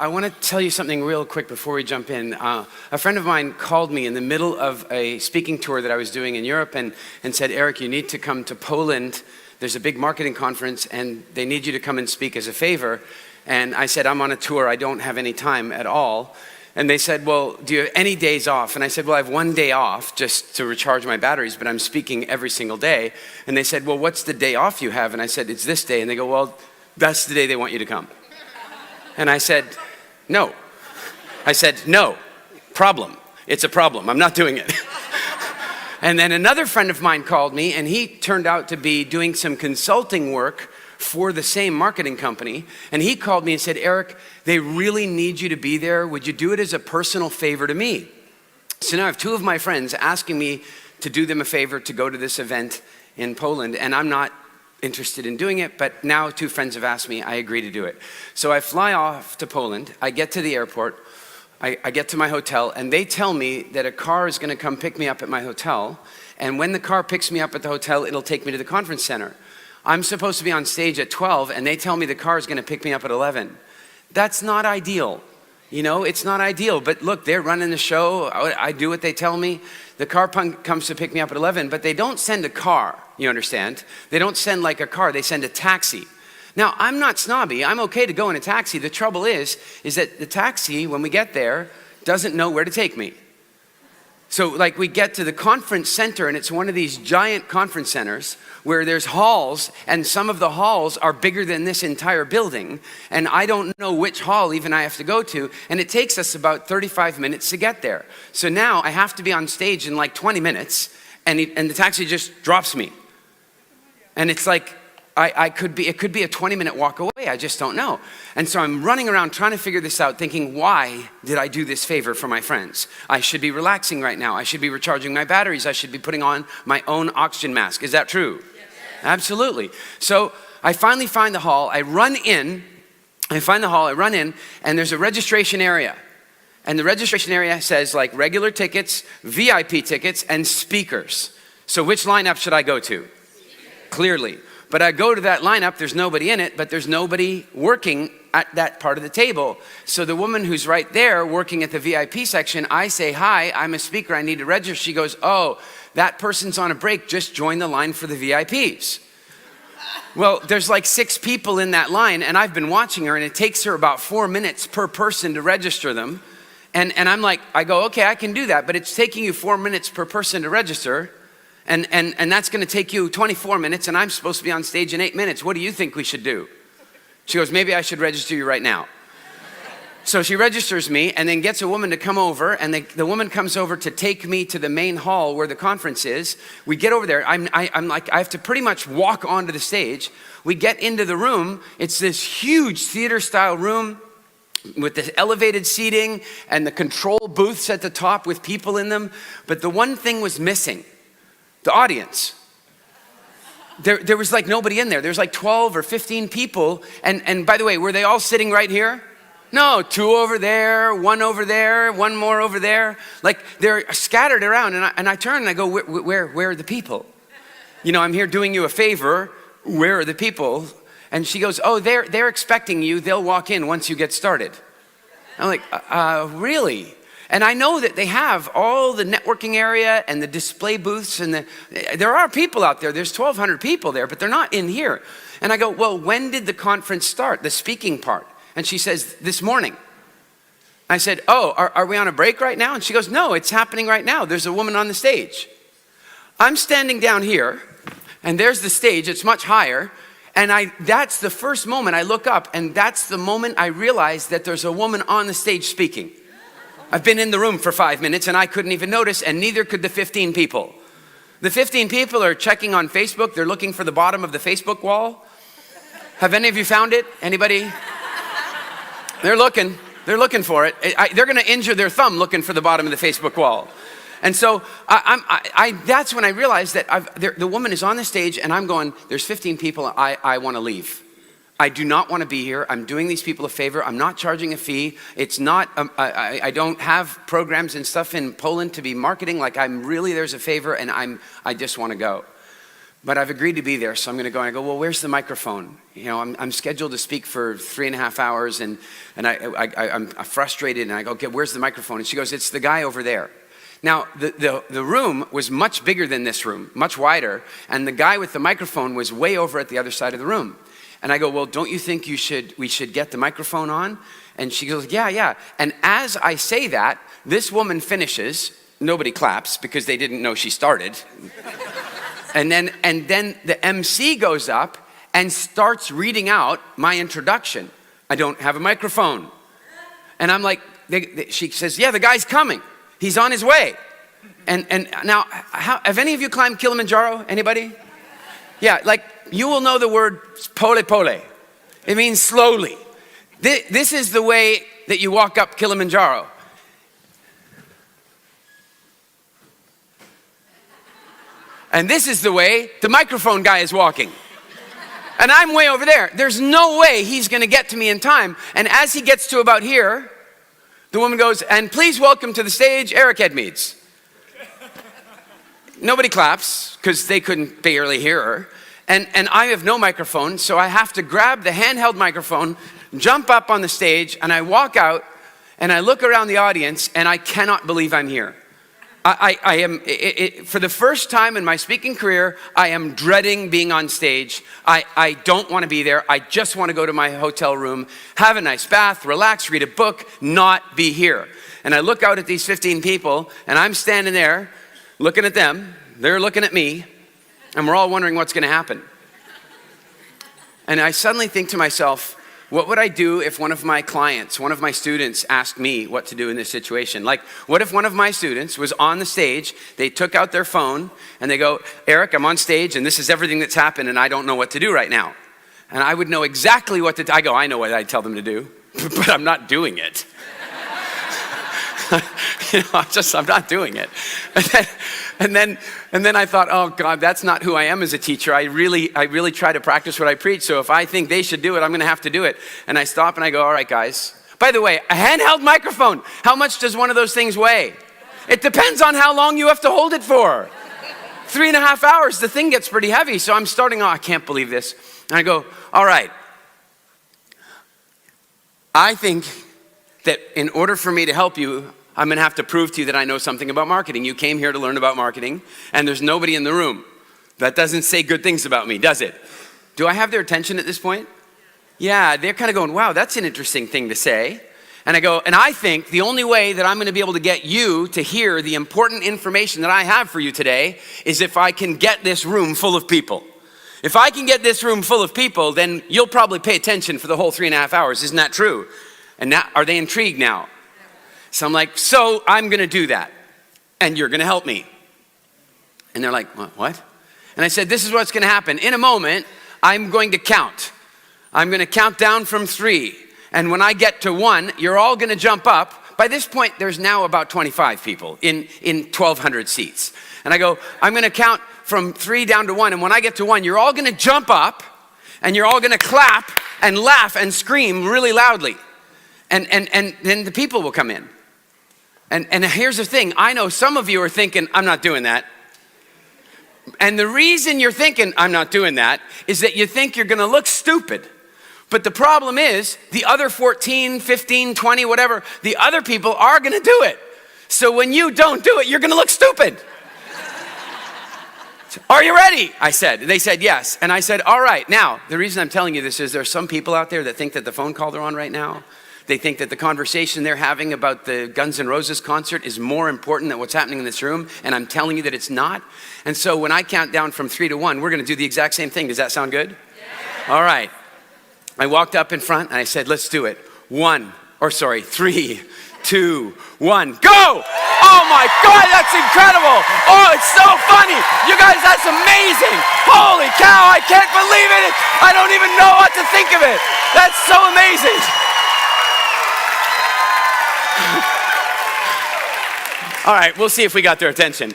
I want to tell you something real quick before we jump in. A friend of mine called me in the middle of a speaking tour that I was doing in Europe and said, Eric, you need to come to Poland. There's a big marketing conference and they need you to come and speak as a favor. And I said, I'm on a tour. I don't have any time at all. And they said, well, do you have any days off? And I said, well, I have one day off just to recharge my batteries, but I'm speaking every single day. And they said, well, what's the day off you have? And I said, it's this day. And they go, well, that's the day they want you to come. And I said, no. I said, no, problem. It's a problem. I'm not doing it. And then another friend of mine called me, and he turned out to be doing some consulting work for the same marketing company. And he called me and said, Eric, they really need you to be there. Would you do it as a personal favor to me? So now I have two of my friends asking me to do them a favor to go to this event in Poland. And I'm not interested in doing it, but now two friends have asked me, I agree to do it. So I fly off to Poland. I get to the airport. I get to my hotel, and they tell me that a car is going to come pick me up at my hotel. And when the car picks me up at the hotel, it'll take me to the conference center. I'm supposed to be on stage at 12, and they tell me the car is going to pick me up at 11. That's not ideal. You know, it's not ideal. But look, they're running the show. I do what they tell me. The car comes to pick me up at 11, but they don't send a car, you understand? They don't send like a car. They send a taxi. Now, I'm not snobby. I'm okay to go in a taxi. The trouble is that the taxi, when we get there, doesn't know where to take me. So like we get to the conference center, and it's one of these giant conference centers where there's halls, and some of the halls are bigger than this entire building. And I don't know which hall even I have to go to. And it takes us about 35 minutes to get there. So now I have to be on stage in like 20 minutes, and the taxi just drops me. And it's like, it could be a 20-minute walk away. I just don't know. And so I'm running around trying to figure this out, thinking, why did I do this favor for my friends? I should be relaxing right now. I should be recharging my batteries. I should be putting on my own oxygen mask. Is that true? Yes. Absolutely. So I finally find the hall. I run in, and there's a registration area. And the registration area says like regular tickets, VIP tickets, and speakers. So which lineup should I go to? Clearly. But I go to that lineup, there's nobody in it, but there's nobody working at that part of the table. So the woman who's right there working at the VIP section, I say, hi, I'm a speaker, I need to register. She goes, oh, that person's on a break, just join the line for the VIPs. Well, there's like 6 people in that line, and I've been watching her, and it takes her about 4 minutes per person to register them. And I'm like, I go, okay, I can do that, but it's taking you 4 minutes per person to register. And that's going to take you 24 minutes, and I'm supposed to be on stage in 8 minutes. What do you think we should do? She goes, maybe I should register you right now. So she registers me and then gets a woman to come over, and the woman comes over to take me to the main hall where the conference is. We get over there. I'm like, I have to pretty much walk onto the stage. We get into the room. It's this huge theater-style room with the elevated seating and the control booths at the top with people in them. But the one thing was missing. The audience. There was like nobody in there. There's like 12 or 15 people. And by the way, were they all sitting right here? No, 2 over there, 1 over there, 1 more over there. Like they're scattered around. And I turn and I go, where are the people? You know, I'm here doing you a favor. Where are the people? And she goes, oh, they're expecting you. They'll walk in once you get started. I'm like, really? And I know that they have all the networking area and the display booths, and there are people out there. There's 1,200 people there, but they're not in here. And I go, well, when did the conference start, the speaking part? And she says, this morning. I said, oh, are we on a break right now? And she goes, no, it's happening right now. There's a woman on the stage. I'm standing down here, and there's the stage. It's much higher. And that's the first moment I look up, and that's the moment I realize that there's a woman on the stage speaking. I've been in the room for 5 minutes and I couldn't even notice, and neither could the 15 people. The 15 people are checking on Facebook. They're looking for the bottom of the Facebook wall. Have any of you found it? Anybody? They're looking for it. They're gonna injure their thumb looking for the bottom of the Facebook wall. And so that's when I realized that the woman is on the stage, and I'm going, there's 15 people, I wanna leave. I do not want to be here. I'm doing these people a favor. I'm not charging a fee. It's not, I don't have programs and stuff in Poland to be marketing. Like there's a favor, and I just want to go. but I've agreed to be there, so I'm going to go. And I go, well, where's the microphone? You know, I'm scheduled to speak for 3.5 hours, and I'm frustrated, and I go, okay, where's the microphone? And she goes, it's the guy over there. Now, the room was much bigger than this room, much wider, and the guy with the microphone was way over at the other side of the room. And I go, well, don't you think we should get the microphone on? And she goes, yeah. And as I say that, this woman finishes. Nobody claps because they didn't know she started. And then the MC goes up and starts reading out my introduction. I don't have a microphone. And I'm like, she says, yeah, the guy's coming. He's on his way. And now, have any of you climbed Kilimanjaro? Anybody? Yeah, like you will know the word pole pole. It means slowly. This is the way that you walk up Kilimanjaro. And this is the way the microphone guy is walking. And I'm way over there. There's no way he's going to get to me in time. And as he gets to about here, the woman goes, and please welcome to the stage, Eric Edmeades. Nobody claps because they couldn't barely hear her. And I have no microphone, so I have to grab the handheld microphone, jump up on the stage, and I walk out, and I look around the audience, and I cannot believe I'm here. I am, for the first time in my speaking career, I am dreading being on stage. I don't want to be there. I just want to go to my hotel room, have a nice bath, relax, read a book, not be here. And I look out at these 15 people, and I'm standing there looking at them. They're looking at me, and we're all wondering what's going to happen. And I suddenly think to myself, what would I do if one of my clients, one of my students asked me what to do in this situation? Like, what if one of my students was on the stage, they took out their phone, and they go, Eric, I'm on stage, and this is everything that's happened, and I don't know what to do right now. And I would know exactly what to do. I go, I know what I'd tell them to do, but I'm not doing it. I'm not doing it. And then I thought, oh God, that's not who I am as a teacher. I really try to practice what I preach. So if I think they should do it, I'm going to have to do it. And I stop and I go, all right, guys. By the way, a handheld microphone. How much does one of those things weigh? It depends on how long you have to hold it for. 3.5 hours, the thing gets pretty heavy. So I'm starting, I can't believe this. And I go, all right. I think that in order for me to help you, I'm going to have to prove to you that I know something about marketing. You came here to learn about marketing, and there's nobody in the room. That doesn't say good things about me, does it? Do I have their attention at this point? Yeah, they're kind of going, wow, that's an interesting thing to say. And I go, and I think the only way that I'm going to be able to get you to hear the important information that I have for you today is if I can get this room full of people. If I can get this room full of people, then you'll probably pay attention for the whole 3.5 hours. Isn't that true? And now, are they intrigued now? So I'm like, so I'm going to do that, and you're going to help me. And they're like, what? And I said, this is what's going to happen. In a moment, I'm going to count. I'm going to count down from 3. And when I get to 1, you're all going to jump up. By this point, there's now about 25 people in 1,200 seats. And I go, I'm going to count from 3 down to 1. And when I get to 1, you're all going to jump up, and you're all going to clap and laugh and scream really loudly. And then the people will come in. And here's the thing. I know some of you are thinking, I'm not doing that. And the reason you're thinking, I'm not doing that, is that you think you're going to look stupid. But the problem is, the other 14, 15, 20, whatever, the other people are going to do it. So when you don't do it, you're going to look stupid. Are you ready? I said. They said yes. And I said, all right. Now, the reason I'm telling you this is there's some people out there that think that the phone call they're on right now, they think that the conversation they're having about the Guns N' Roses concert is more important than what's happening in this room, and I'm telling you that it's not. And so when I count down from 3 to 1, we're going to do the exact same thing. Does that sound good? Yeah. All right. I walked up in front, and I said, let's do it. 3, 2, 1, go! Oh my God, that's incredible! Oh, it's so funny! You guys, that's amazing! Holy cow, I can't believe it! I don't even know what to think of it! That's so amazing! All right, we'll see if we got their attention.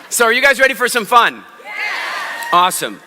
So are you guys ready for some fun? Yeah. Awesome.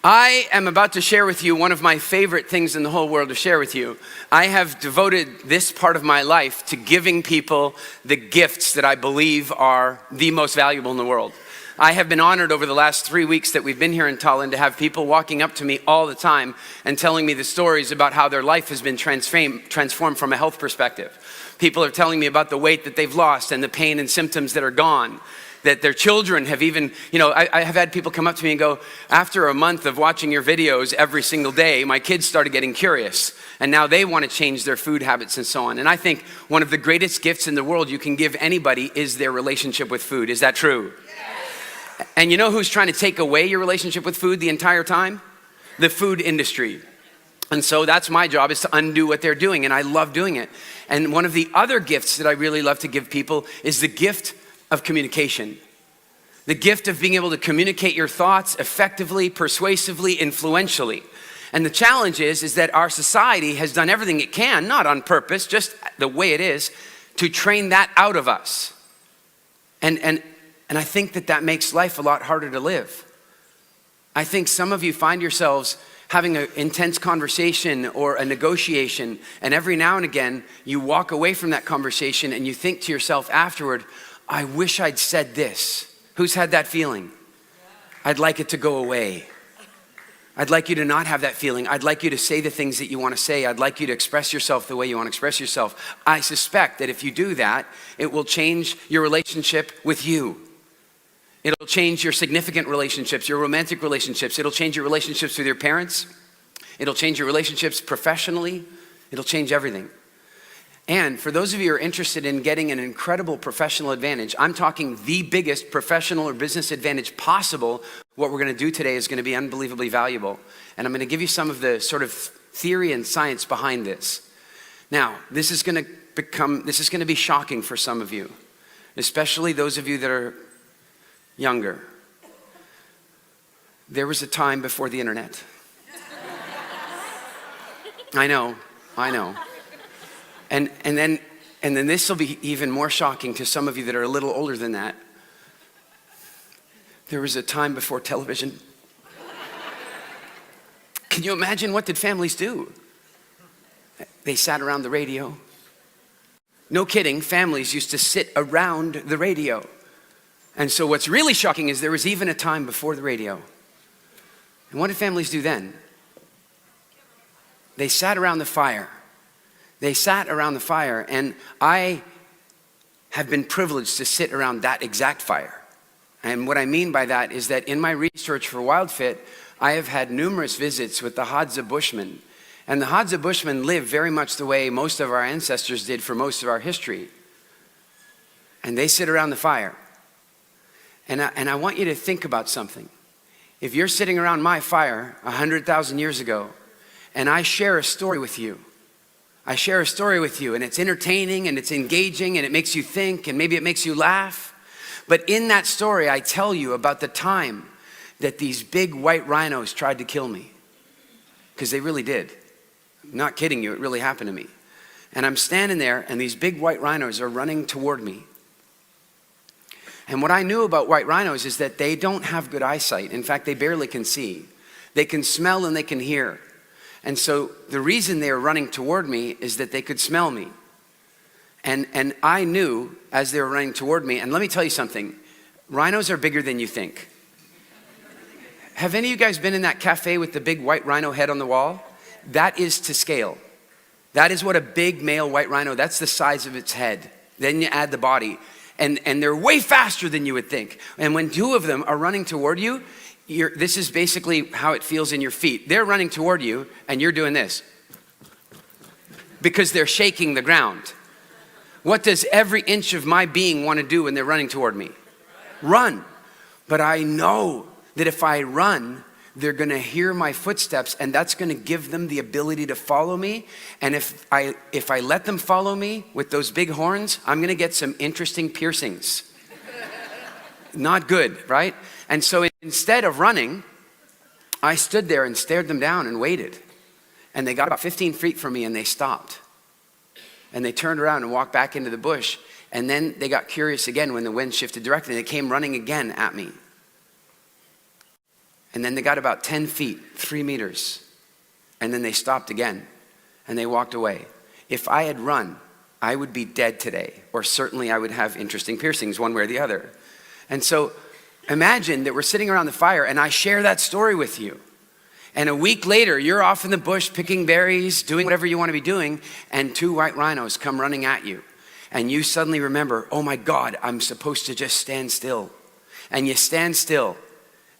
I am about to share with you one of my favorite things in the whole world to share with you. I have devoted this part of my life to giving people the gifts that I believe are the most valuable in the world. I have been honored over the last 3 weeks that we've been here in Tallinn to have people walking up to me all the time and telling me the stories about how their life has been transformed from a health perspective. People are telling me about the weight that they've lost and the pain and symptoms that are gone. That their children have even, I have had people come up to me and go, after a month of watching your videos every single day, my kids started getting curious. And now they want to change their food habits and so on. And I think one of the greatest gifts in the world you can give anybody is their relationship with food. Is that true? Yes. And you know who's trying to take away your relationship with food the entire time? The food industry. And so that's my job, is to undo what they're doing. And I love doing it. And one of the other gifts that I really love to give people is the gift of communication. The gift of being able to communicate your thoughts effectively, persuasively, influentially. And the challenge is that our society has done everything it can, not on purpose, just the way it is, to train that out of us. And I think that makes life a lot harder to live. I think some of you find yourselves having an intense conversation or a negotiation, and every now and again, you walk away from that conversation and you think to yourself afterward, I wish I'd said this. Who's had that feeling? I'd like it to go away. I'd like you to not have that feeling. I'd like you to say the things that you want to say. I'd like you to express yourself the way you want to express yourself. I suspect that if you do that, it will change your relationship with you. It'll change your significant relationships, your romantic relationships. It'll change your relationships with your parents. It'll change your relationships professionally. It'll change everything. And for those of you who are interested in getting an incredible professional advantage, I'm talking the biggest professional or business advantage possible. What we're going to do today is going to be unbelievably valuable. And I'm going to give you some of the sort of theory and science behind this. Now, this is going to be shocking for some of you, especially those of you that are younger. There was a time before the internet. I know. And then this will be even more shocking to some of you that are a little older than that. There was a time before television. Can you imagine, what did families do? They sat around the radio. No kidding, families used to sit around the radio. And so what's really shocking is there was even a time before the radio. And what did families do then? They sat around the fire. They sat around the fire, and I have been privileged to sit around that exact fire. And what I mean by that is that in my research for WildFit, I have had numerous visits with the Hadza Bushmen. And the Hadza Bushmen live very much the way most of our ancestors did for most of our history. And they sit around the fire. And I want you to think about something. If you're sitting around my fire 100,000 years ago, and I share a story with you, and it's entertaining and it's engaging and it makes you think and maybe it makes you laugh. But in that story, I tell you about the time that these big white rhinos tried to kill me. Because they really did. I'm not kidding you, it really happened to me. And I'm standing there and these big white rhinos are running toward me. And what I knew about white rhinos is that they don't have good eyesight. In fact, they barely can see. They can smell and they can hear. And so the reason they were running toward me is that they could smell me. And I knew as they were running toward me, and let me tell you something, rhinos are bigger than you think. Have any of you guys been in that cafe with the big white rhino head on the wall? That is to scale. That is what a big male white rhino, that's the size of its head. Then you add the body. And they're way faster than you would think. And when two of them are running toward you, this is basically how it feels in your feet. They're running toward you and you're doing this. Because they're shaking the ground. What does every inch of my being want to do when they're running toward me? Run. But I know that if I run, they're going to hear my footsteps and that's going to give them the ability to follow me. And if I let them follow me with those big horns, I'm going to get some interesting piercings. Not good, right? And so instead of running, I stood there and stared them down and waited. And they got about 15 feet from me and they stopped. And they turned around and walked back into the bush. And then they got curious again when the wind shifted directly. They came running again at me. And then they got about 10 feet, 3 meters. And then they stopped again. And they walked away. If I had run, I would be dead today. Or certainly I would have interesting piercings one way or the other. And so Imagine that we're sitting around the fire and I share that story with you. And a week later, you're off in the bush picking berries, doing whatever you want to be doing, and 2 white rhinos come running at you. And you suddenly remember, oh my God, I'm supposed to just stand still. And you stand still,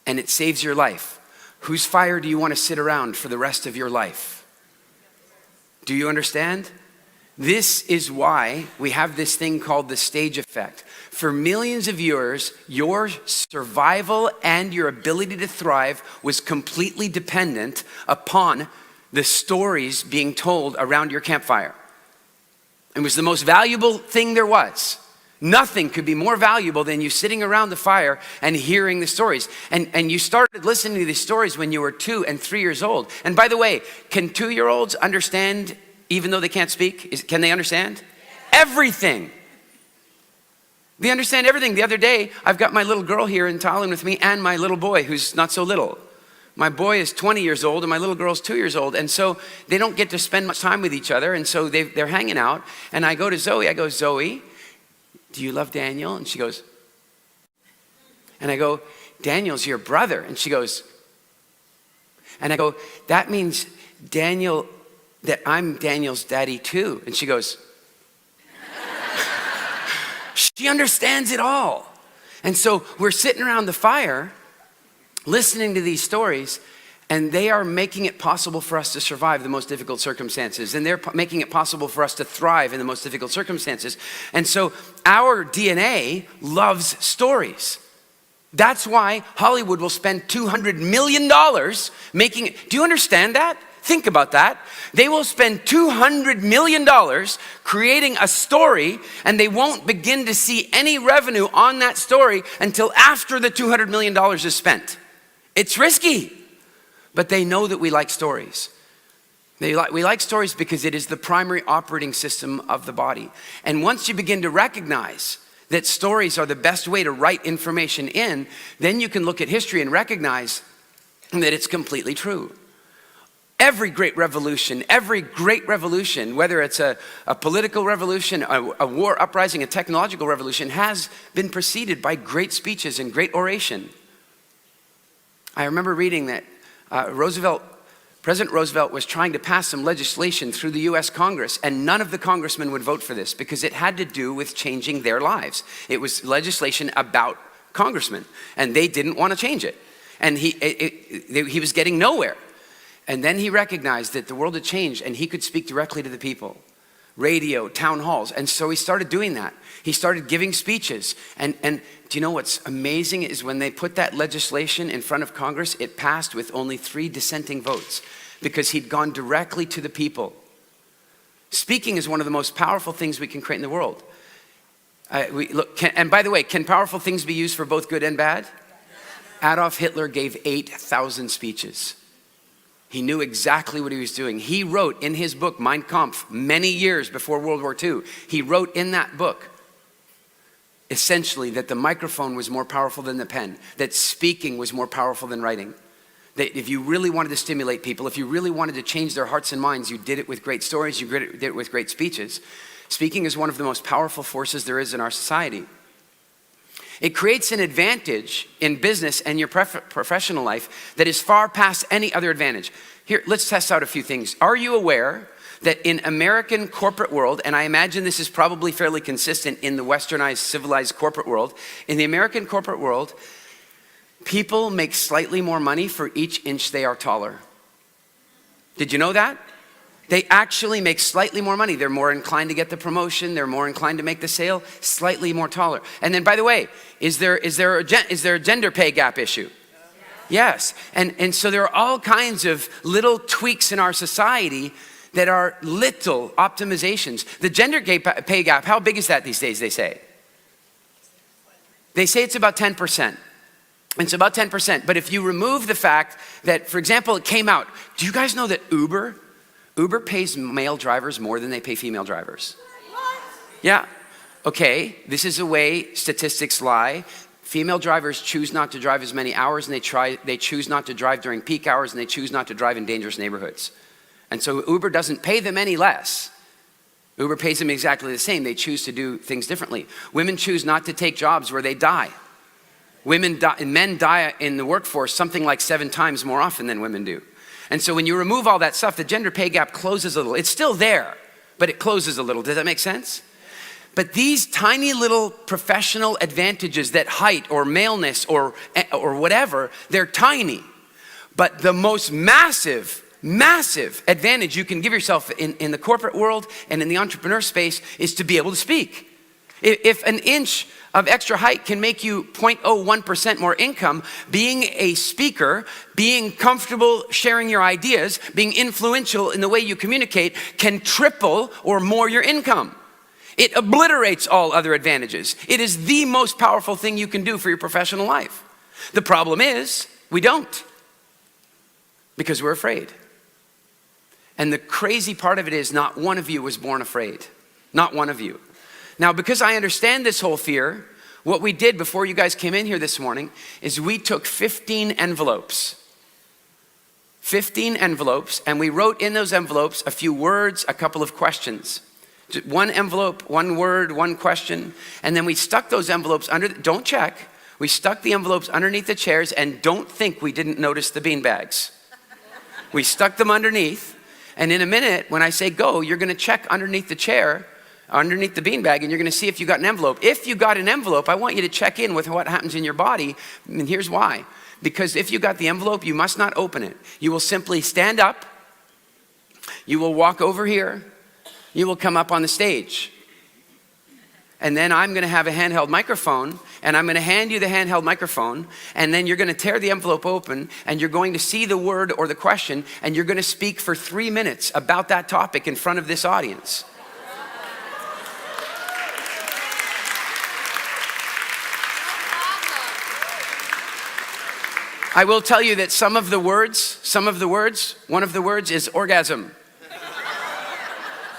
and it saves your life. Whose fire do you want to sit around for the rest of your life? Do you understand? This is why we have this thing called the stage effect. For millions of years, your survival and your ability to thrive was completely dependent upon the stories being told around your campfire. It was the most valuable thing there was. Nothing could be more valuable than you sitting around the fire and hearing the stories. And you started listening to these stories when you were 2 and 3 years old. And by the way, can 2-year-olds understand even though they can't speak? Can they understand? Everything. They understand everything. The other day, I've got my little girl here in Tallinn with me and my little boy who's not so little. My boy is 20 years old and my little girl's 2 years old. And so they don't get to spend much time with each other. And so they're hanging out. And I go to Zoe, I go, Zoe, do you love Daniel? And she goes, and I go, Daniel's your brother. And she goes, and I go, that means Daniel, that I'm Daniel's daddy too. And she goes, she understands it all. And so we're sitting around the fire listening to these stories, and they are making it possible for us to survive the most difficult circumstances. And they're making it possible for us to thrive in the most difficult circumstances. And so our DNA loves stories. That's why Hollywood will spend $200 million making it. Do you understand that? Think about that. They will spend $200 million creating a story, and they won't begin to see any revenue on that story until after the $200 million is spent. It's risky, but they know that we like stories. We like stories because it is the primary operating system of the body. And once you begin to recognize that stories are the best way to write information in, then you can look at history and recognize that it's completely true. Every great revolution, whether it's a political revolution, a war uprising, a technological revolution, has been preceded by great speeches and great oration. I remember reading that President Roosevelt was trying to pass some legislation through the US Congress, and none of the congressmen would vote for this because it had to do with changing their lives. It was legislation about congressmen, and they didn't want to change it. And he was getting nowhere. And then he recognized that the world had changed and he could speak directly to the people. Radio, town halls. And so he started doing that. He started giving speeches. And do you know what's amazing is when they put that legislation in front of Congress, it passed with only 3 dissenting votes because he'd gone directly to the people. Speaking is one of the most powerful things we can create in the world. And by the way, can powerful things be used for both good and bad? Adolf Hitler gave 8,000 speeches. He knew exactly what he was doing. He wrote in his book, Mein Kampf, many years before World War II, he wrote in that book, essentially, that the microphone was more powerful than the pen, that speaking was more powerful than writing. That if you really wanted to stimulate people, if you really wanted to change their hearts and minds, you did it with great stories, you did it with great speeches. Speaking is one of the most powerful forces there is in our society. It creates an advantage in business and your professional life that is far past any other advantage. Here, let's test out a few things. Are you aware that in American corporate world, and I imagine this is probably fairly consistent in the westernized, civilized corporate world, in the American corporate world, people make slightly more money for each inch they are taller. Did you know that? They actually make slightly more money. They're more inclined to get the promotion. They're more inclined to make the sale, slightly more taller. And then, by the way, is there a gender pay gap issue? Yes. And so there are all kinds of little tweaks in our society that are little optimizations. The gender pay gap, how big is that these days, they say? They say it's about 10%. It's about 10%. But if you remove the fact that, for example, it came out, do you guys know that Uber pays male drivers more than they pay female drivers? What? Yeah. Okay, this is the way statistics lie. Female drivers choose not to drive as many hours, and they choose not to drive during peak hours, and they choose not to drive in dangerous neighborhoods. And so Uber doesn't pay them any less. Uber pays them exactly the same. They choose to do things differently. Women choose not to take jobs where they die. Men die in the workforce something like 7 times more often than women do. And so when you remove all that stuff, the gender pay gap closes a little. It's still there, but it closes a little. Does that make sense? But these tiny little professional advantages, that height or maleness or whatever, they're tiny. But the most massive advantage you can give yourself in the corporate world and in the entrepreneur space is to be able to speak. If an inch of extra height can make you 0.01% more income, being a speaker, being comfortable sharing your ideas, being influential in the way you communicate can triple or more your income. It obliterates all other advantages. It is the most powerful thing you can do for your professional life. The problem is, we don't. Because we're afraid. And the crazy part of it is not one of you was born afraid. Not one of you. Now, because I understand this whole fear, what we did before you guys came in here this morning is we took 15 envelopes. 15 envelopes, and we wrote in those envelopes a few words, a couple of questions. Just one envelope, one word, one question, and then we stuck those envelopes under, don't check, we stuck the envelopes underneath the chairs, and don't think we didn't notice the bean bags. We stuck them underneath, and in a minute, when I say go, you're gonna check underneath the chair, underneath the beanbag, and you're gonna see if you got an envelope. If you got an envelope, I want you to check in with what happens in your body, and here's why. Because if you got the envelope, you must not open it. You will simply stand up, you will walk over here, you will come up on the stage. And then I'm gonna have a handheld microphone, and I'm gonna hand you the handheld microphone, and then you're gonna tear the envelope open, and you're going to see the word or the question, and you're gonna speak for 3 minutes about that topic in front of this audience. I will tell you that one of the words is orgasm.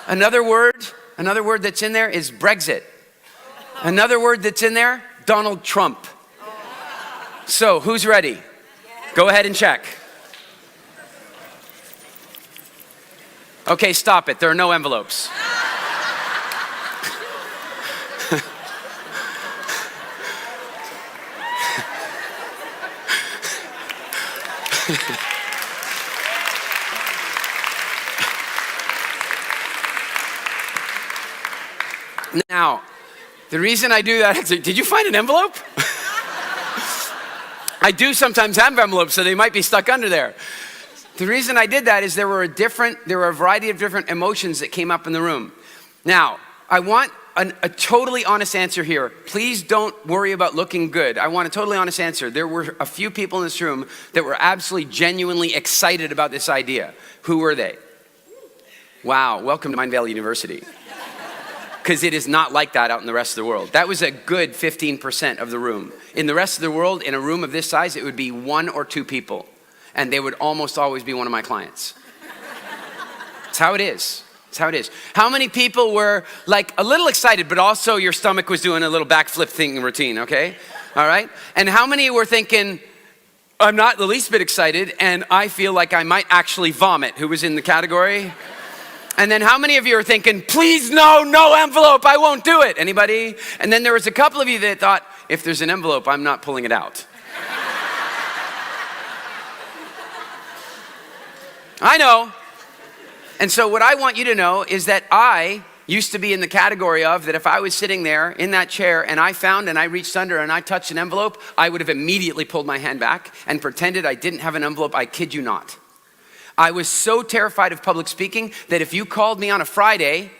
Another word that's in there is Brexit. Another word that's in there, Donald Trump. So, who's ready? Go ahead and check. Okay, stop it. There are no envelopes. Now, the reason I do that is, did you find an envelope? I do sometimes have envelopes, so they might be stuck under there. The reason I did that is there were a variety of different emotions that came up in the room. Now, I want a totally honest answer here. Please don't worry about looking good. I want a totally honest answer. There were a few people in this room that were absolutely genuinely excited about this idea. Who were they? Wow, welcome to Mindvalley University. Because it is not like that out in the rest of the world. That was a good 15% of the room. In the rest of the world, in a room of this size, it would be 1 or 2 people. And they would almost always be one of my clients. That's how it is. That's how it is. How many people were like a little excited, but also your stomach was doing a little backflip thing routine, okay? All right? And how many were thinking, I'm not the least bit excited, and I feel like I might actually vomit? Who was in the category? And then how many of you are thinking, please no envelope, I won't do it? Anybody? And then there was a couple of you that thought, if there's an envelope, I'm not pulling it out. I know. And so what I want you to know is that I used to be in the category of that if I was sitting there in that chair and I reached under and I touched an envelope, I would have immediately pulled my hand back and pretended I didn't have an envelope. I kid you not. I was so terrified of public speaking that if you called me on a Friday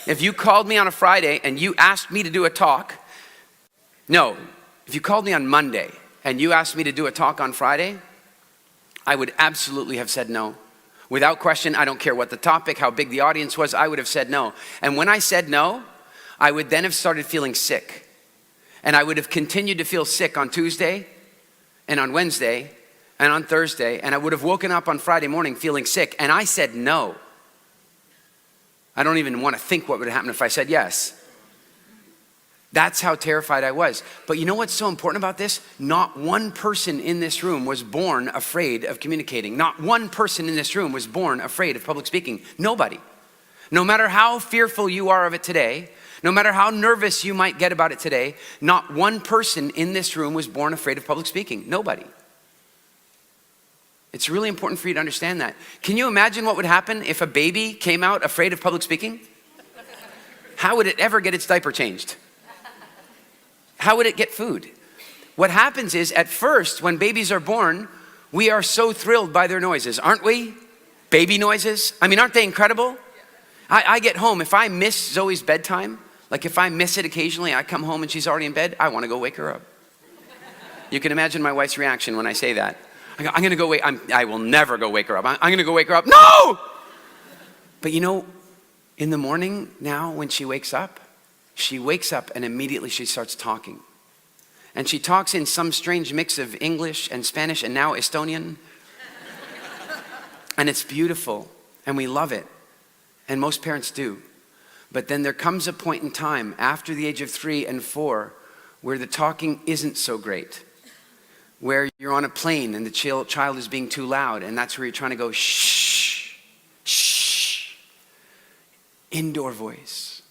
and you asked me to do a talk, if you called me on Monday and you asked me to do a talk on Friday, I would absolutely have said no. Without question, I don't care what the topic, how big the audience was, I would have said no. And when I said no, I would then have started feeling sick. And I would have continued to feel sick on Tuesday and on Wednesday and on Thursday, and I would have woken up on Friday morning feeling sick, and I said no. I don't even want to think what would happen if I said yes. That's how terrified I was. But you know what's so important about this? Not one person in this room was born afraid of communicating. Not one person in this room was born afraid of public speaking. Nobody. No matter how fearful you are of it today, No matter how nervous you might get about it today, not one person in this room was born afraid of public speaking. Nobody. It's really important for you to understand that. Can you imagine what would happen if a baby came out afraid of public speaking? How would it ever get its diaper changed? How would it get food? What happens is, at first, when babies are born, we are so thrilled by their noises, aren't we? Baby noises. I mean, aren't they incredible? I get home, if I miss Zoe's bedtime, like if I miss it occasionally, I come home and she's already in bed, I want to go wake her up. You can imagine my wife's reaction when I say that. I go, I'm going to go wake, I will never go wake her up. I'm going to go wake her up. No! But you know, in the morning now when she wakes up and immediately she starts talking. And she talks in some strange mix of English and Spanish and now Estonian. And it's beautiful and we love it. And most parents do. But then there comes a point in time after the age of 3 and 4 where the talking isn't so great. Where you're on a plane and the child is being too loud, and that's where you're trying to go, shh, shh. Indoor voice.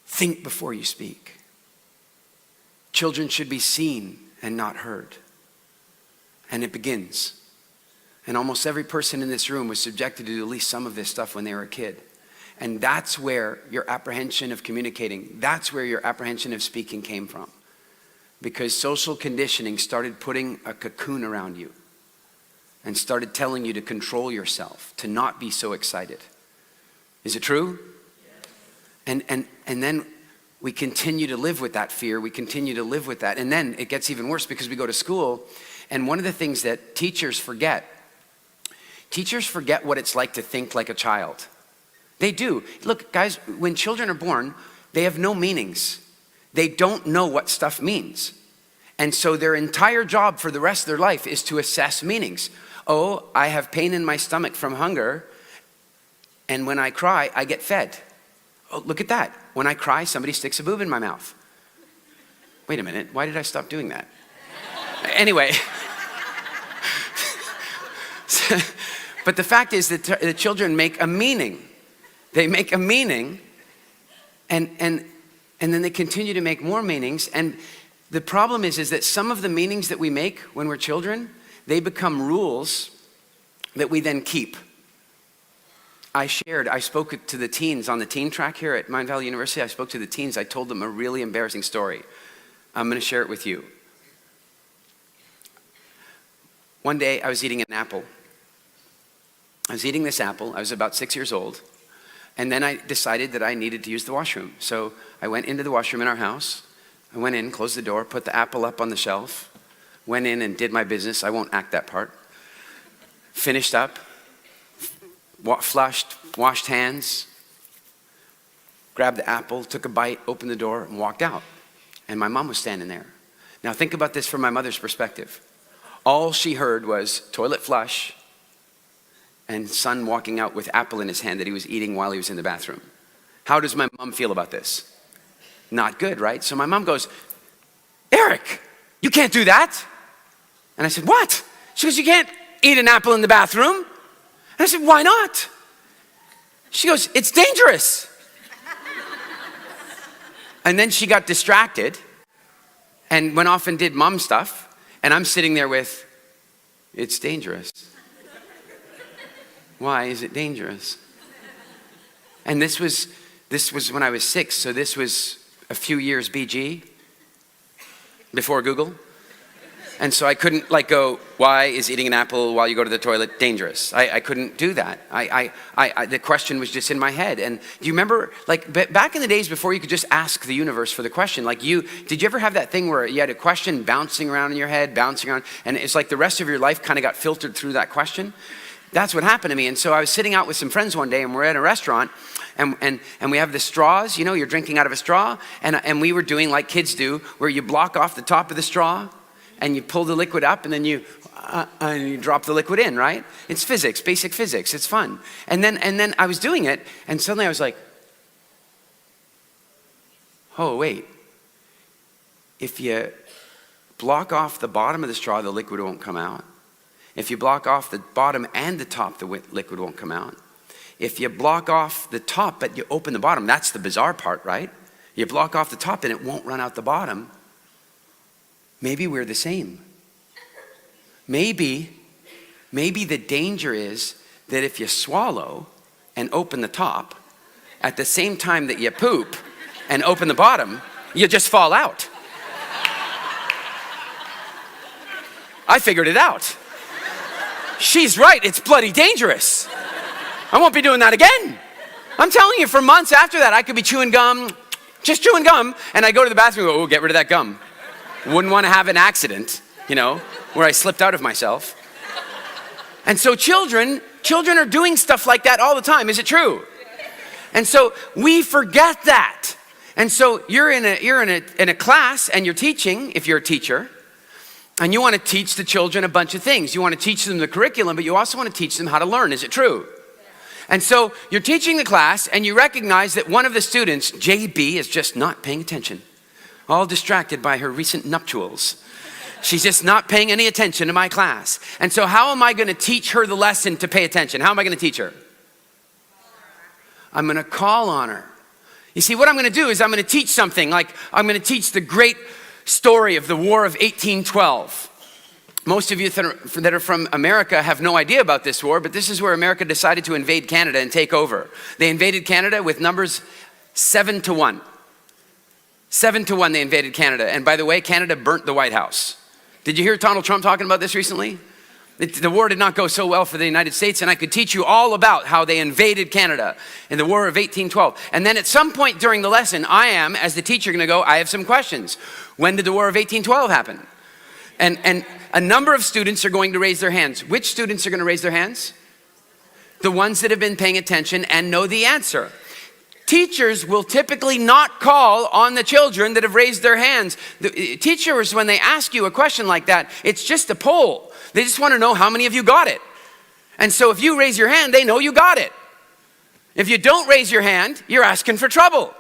Think before you speak. Children should be seen and not heard. And it begins. And almost every person in this room was subjected to at least some of this stuff when they were a kid. And that's where your apprehension of communicating, that's where your apprehension of speaking came from. Because social conditioning started putting a cocoon around you and started telling you to control yourself, to not be so excited. Is it true? Yes. And then we continue to live with that fear. We continue to live with that. And then it gets even worse because we go to school. And one of the things that teachers forget what it's like to think like a child. They do. Look, guys, when children are born, they have no meanings. They don't know what stuff means. And so their entire job for the rest of their life is to assess meanings. Oh, I have pain in my stomach from hunger, and when I cry, I get fed. Oh, look at that. When I cry, somebody sticks a boob in my mouth. Wait a minute, why did I stop doing that? Anyway. But the fact is that the children make a meaning. They make a meaning, and then they continue to make more meanings. And the problem is that some of the meanings that we make when we're children, they become rules that we then keep. I spoke to the teens on the teen track here at Mindvalley University. I spoke to the teens. I told them a really embarrassing story. I'm going to share it with you. One day I was eating an apple. I was eating this apple. I was about 6 years old. And then I decided that I needed to use the washroom. So I went into the washroom in our house. I went in, closed the door, put the apple up on the shelf, went in and did my business. I won't act that part. Finished up, flushed, washed hands, grabbed the apple, took a bite, opened the door, and walked out. And my mom was standing there. Now think about this from my mother's perspective. All she heard was toilet flush, and son walking out with apple in his hand that he was eating while he was in the bathroom. How does my mom feel about this? Not good, right? So my mom goes, Eric, you can't do that. And I said, what? She goes, you can't eat an apple in the bathroom. And I said, why not? She goes, it's dangerous. And then she got distracted and went off and did mom stuff. And I'm sitting there with, it's dangerous. Why is it dangerous? And this was when I was 6, so this was a few years BG, before Google. And so I couldn't go, why is eating an apple while you go to the toilet dangerous? I couldn't do that. The question was just in my head. And do you remember, back in the days before you could just ask the universe for the question, did you ever have that thing where you had a question bouncing around in your head, bouncing around, and it's like the rest of your life kind of got filtered through that question? That's what happened to me. And so I was sitting out with some friends one day, and we're at a restaurant, and we have the straws, you're drinking out of a straw, and we were doing like kids do, where you block off the top of the straw, and you pull the liquid up, and then you drop the liquid in, right? It's physics, basic physics, it's fun. And then I was doing it, and suddenly I was like, oh wait, if you block off the bottom of the straw, the liquid won't come out. If you block off the bottom and the top, the liquid won't come out. if you block off the top but you open the bottom, that's the bizarre part, right? You block off the top and it won't run out the bottom. Maybe we're the same. Maybe the danger is that if you swallow and open the top, at the same time that you poop and open the bottom, you just fall out. I figured it out. She's right, it's bloody dangerous. I won't be doing that again. I'm telling you, for months after that, I could be chewing gum, just chewing gum, and I go to the bathroom and go, oh, get rid of that gum. Wouldn't want to have an accident, where I slipped out of myself. And so children are doing stuff like that all the time. Is it true? And so we forget that. And so you're in a class and you're teaching, if you're a teacher, and you want to teach the children a bunch of things. You want to teach them the curriculum, but you also want to teach them how to learn. Is it true? And so you're teaching the class and you recognize that one of the students, JB, is just not paying attention. All distracted by her recent nuptials. She's just not paying any attention to my class. And so how am I going to teach her the lesson to pay attention? How am I going to teach her? I'm going to call on her. You see, what I'm going to do is I'm going to teach something, like I'm going to teach the great story of the War of 1812. Most of you that are from America have no idea about this war, but this is where America decided to invade Canada and take over. They invaded Canada with numbers 7-1. 7-1 they invaded Canada. And by the way, Canada burnt the White House. Did you hear Donald Trump talking about this recently? The war did not go so well for the United States, and I could teach you all about how they invaded Canada in the War of 1812. And then at some point during the lesson, I am, as the teacher, going to go, I have some questions. When did the War of 1812 happen? And a number of students are going to raise their hands. Which students are going to raise their hands? The ones that have been paying attention and know the answer. Teachers will typically not call on the children that have raised their hands. The teachers, when they ask you a question like that, it's just a poll. They just want to know how many of you got it. And so if you raise your hand, they know you got it. If you don't raise your hand, you're asking for trouble.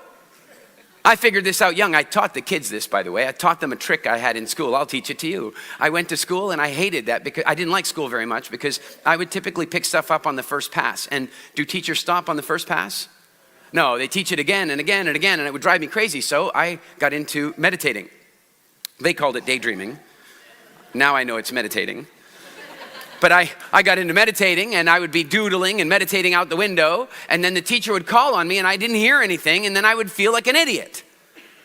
I figured this out young. I taught the kids this, by the way. I taught them a trick I had in school. I'll teach it to you. I went to school and I hated that because I didn't like school very much because I would typically pick stuff up on the first pass. And do teachers stop on the first pass? No, they teach it again and again and again, and it would drive me crazy. So I got into meditating. They called it daydreaming. Now I know it's meditating. But I got into meditating, and I would be doodling and meditating out the window, and then the teacher would call on me, and I didn't hear anything, and then I would feel like an idiot,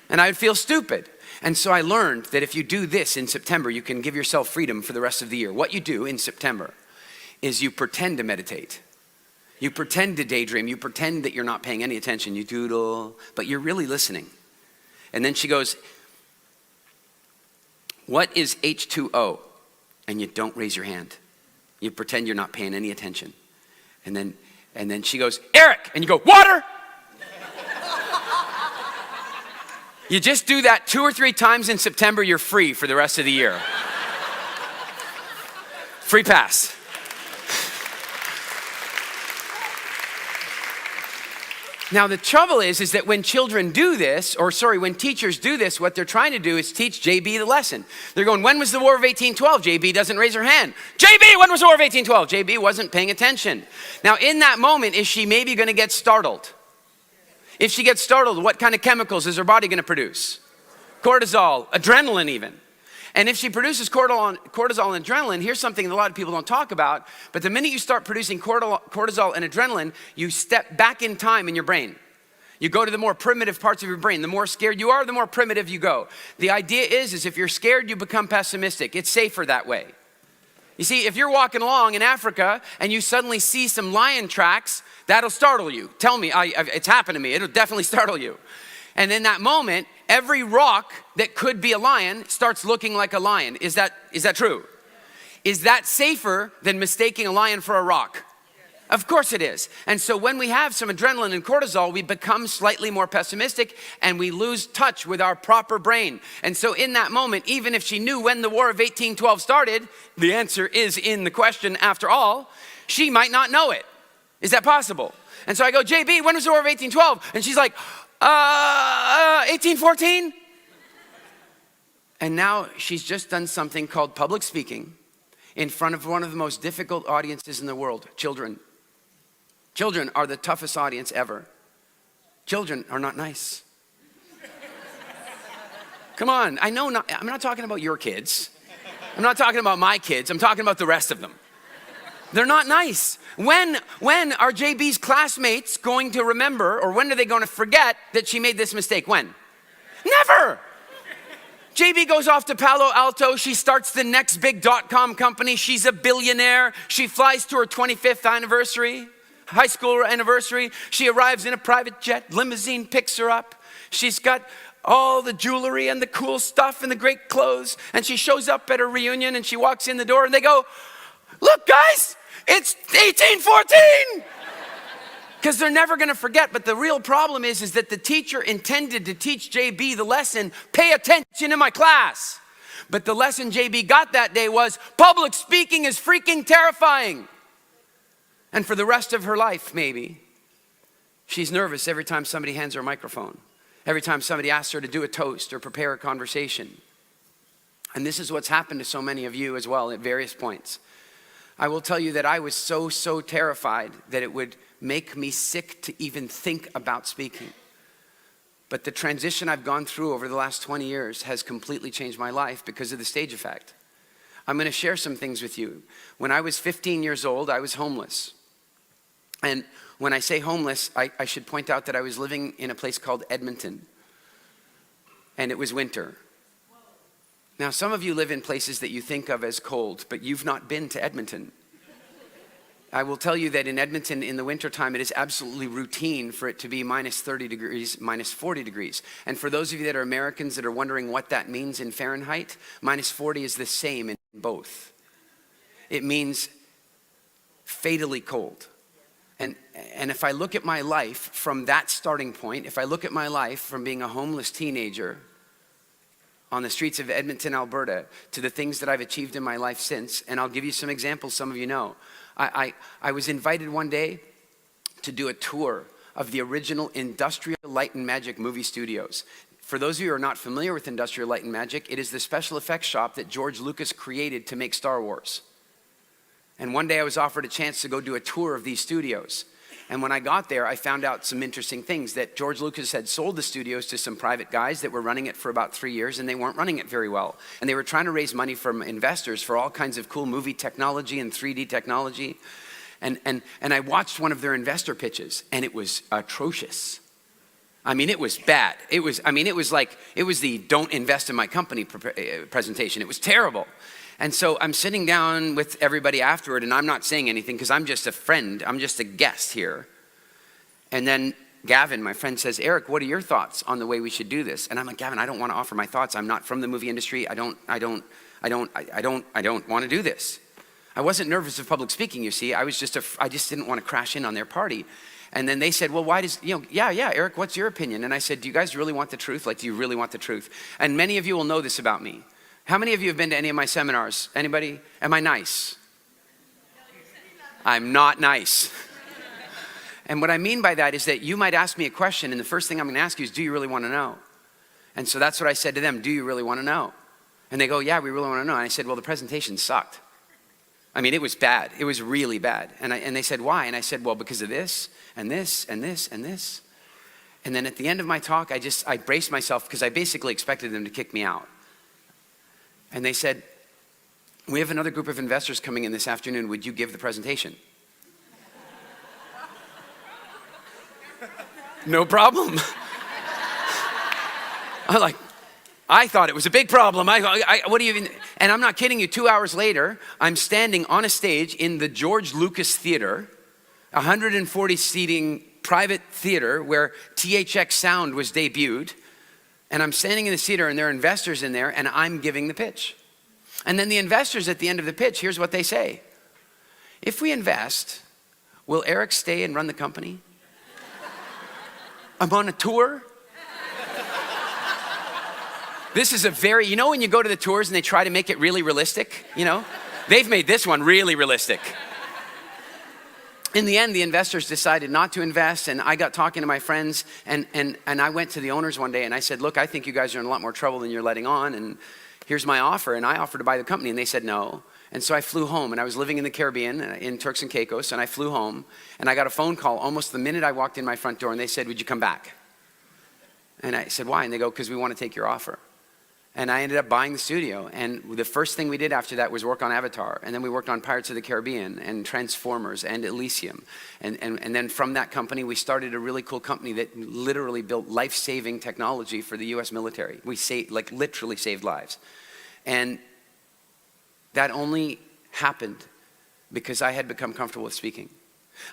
and I would feel stupid. And so I learned that if you do this in September, you can give yourself freedom for the rest of the year. What you do in September is you pretend to meditate. You pretend to daydream. You pretend that you're not paying any attention. You doodle, but you're really listening. And then she goes, what is H2O? And you don't raise your hand. You pretend you're not paying any attention. And then she goes, Eric! And you go, water! You just do that 2 or 3 times in September, you're free for the rest of the year. Free pass. Now the trouble is that when children do this, when teachers do this, what they're trying to do is teach JB the lesson. They're going, when was the War of 1812? JB doesn't raise her hand. JB, when was the War of 1812? JB wasn't paying attention. Now in that moment, is she maybe going to get startled? If she gets startled, what kind of chemicals is her body going to produce? Cortisol, adrenaline even. And if she produces cortisol and adrenaline, here's something that a lot of people don't talk about, but the minute you start producing cortisol and adrenaline, you step back in time in your brain. You go to the more primitive parts of your brain. The more scared you are, the more primitive you go. The idea is if you're scared, you become pessimistic. It's safer that way. You see, if you're walking along in Africa and you suddenly see some lion tracks, that'll startle you. Tell me, it's happened to me. It'll definitely startle you. And in that moment, every rock that could be a lion starts looking like a lion. Is that true? Is that safer than mistaking a lion for a rock? Of course it is. And so when we have some adrenaline and cortisol, we become slightly more pessimistic and we lose touch with our proper brain. And so in that moment, even if she knew when the War of 1812 started, the answer is in the question after all, she might not know it. Is that possible? And so I go, JB, when was the War of 1812? And she's like, 1814? And now she's just done something called public speaking in front of one of the most difficult audiences in the world, children. Children are the toughest audience ever. Children are not nice. Come on, I'm not talking about your kids. I'm not talking about my kids. I'm talking about the rest of them. They're not nice. When are JB's classmates going to remember, or when are they going to forget that she made this mistake? When? Never. JB goes off to Palo Alto. She starts the next big .com company. She's a billionaire. She flies to her 25th anniversary, high school anniversary. She arrives in a private jet. Limousine picks her up. She's got all the jewelry and the cool stuff and the great clothes. And she shows up at her reunion and she walks in the door and they go, "Look, guys, it's 1814. Because they're never going to forget. But the real problem is that the teacher intended to teach JB the lesson, pay attention in my class. But the lesson JB got that day was, public speaking is freaking terrifying. And for the rest of her life, maybe, she's nervous every time somebody hands her a microphone. Every time somebody asks her to do a toast or prepare a conversation. And this is what's happened to so many of you as well at various points. I will tell you that I was so terrified that it would make me sick to even think about speaking. But the transition I've gone through over the last 20 years has completely changed my life because of the stage effect. I'm going to share some things with you. When I was 15 years old, I was homeless. And when I say homeless, I should point out that I was living in a place called Edmonton. And it was winter. Now, some of you live in places that you think of as cold, but you've not been to Edmonton. I will tell you that in Edmonton in the wintertime, it is absolutely routine for it to be minus 30 degrees, minus 40 degrees. And for those of you that are Americans that are wondering what that means in Fahrenheit, minus 40 is the same in both. It means fatally cold. And if I look at my life from that starting point, if I look at my life from being a homeless teenager on the streets of Edmonton, Alberta, to the things that I've achieved in my life since, and I'll give you some examples some of you know. I was invited one day to do a tour of the original Industrial Light and Magic movie studios. For those of you who are not familiar with Industrial Light and Magic, it is the special effects shop that George Lucas created to make Star Wars. And one day I was offered a chance to go do a tour of these studios. And when I got there, I found out some interesting things, that George Lucas had sold the studios to some private guys that were running it for about 3 years, and they weren't running it very well. And they were trying to raise money from investors for all kinds of cool movie technology and 3D technology. And I watched one of their investor pitches, and it was atrocious. I mean, it was bad. It was the don't invest in my company presentation. It was terrible. And so I'm sitting down with everybody afterward, and I'm not saying anything because I'm just a friend. I'm just a guest here. And then Gavin, my friend, says, "Eric, what are your thoughts on the way we should do this?" And I'm like, "Gavin, I don't want to offer my thoughts. I'm not from the movie industry. I don't want to do this." I wasn't nervous of public speaking, you see. I just didn't want to crash in on their party. And then they said, "Well, why does, Eric, what's your opinion?" And I said, "Do you guys really want the truth? Like, do you really want the truth?" And many of you will know this about me. How many of you have been to any of my seminars? Anybody? Am I nice? I'm not nice. And what I mean by that is that you might ask me a question, and the first thing I'm going to ask you is, do you really want to know? And so that's what I said to them, do you really want to know? And they go, yeah, we really want to know. And I said, well, the presentation sucked. I mean, it was bad. It was really bad. And they said, why? And I said, well, because of this, and this, and this, and this. And then at the end of my talk, I braced myself because I basically expected them to kick me out. And they said, we have another group of investors coming in this afternoon. Would you give the presentation? No problem. I thought it was a big problem. What do you even? And I'm not kidding you. 2 hours later, I'm standing on a stage in the George Lucas Theater, 140 seating private theater where THX Sound was debuted. And I'm standing in the theater and there are investors in there and I'm giving the pitch. And then the investors at the end of the pitch, here's what they say. If we invest, will Eric stay and run the company? I'm on a tour. This is a very, you know when you go to the tours and they try to make it really realistic, you know? They've made this one really realistic. In the end, the investors decided not to invest, and I got talking to my friends, and I went to the owners one day, and I said, look, I think you guys are in a lot more trouble than you're letting on, and here's my offer, and I offered to buy the company, and they said no. And so I flew home, and I was living in the Caribbean, in Turks and Caicos, and I flew home, and I got a phone call almost the minute I walked in my front door, and they said, would you come back? And I said, why? And they go, because we want to take your offer. And I ended up buying the studio, and the first thing we did after that was work on Avatar, and then we worked on Pirates of the Caribbean, and Transformers, and Elysium. And then from that company, we started a really cool company that literally built life-saving technology for the US military. We literally saved lives. And that only happened because I had become comfortable with speaking.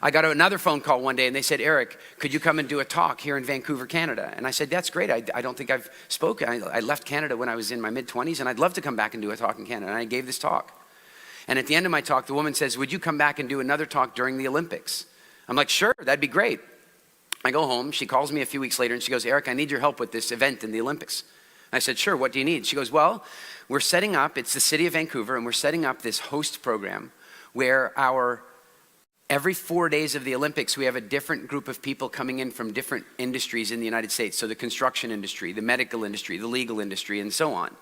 I got another phone call one day and they said, Eric, could you come and do a talk here in Vancouver, Canada? And I said, that's great. I don't think I've spoken. I left Canada when I was in my mid-20s and I'd love to come back and do a talk in Canada. And I gave this talk. And at the end of my talk, the woman says, would you come back and do another talk during the Olympics? I'm like, sure, that'd be great. I go home. She calls me a few weeks later and she goes, Eric, I need your help with this event in the Olympics. I said, sure, what do you need? She goes, well, we're setting up, it's the city of Vancouver, and we're setting up this host program where every 4 days of the Olympics, we have a different group of people coming in from different industries in the United States. So the construction industry, the medical industry, the legal industry, and so on.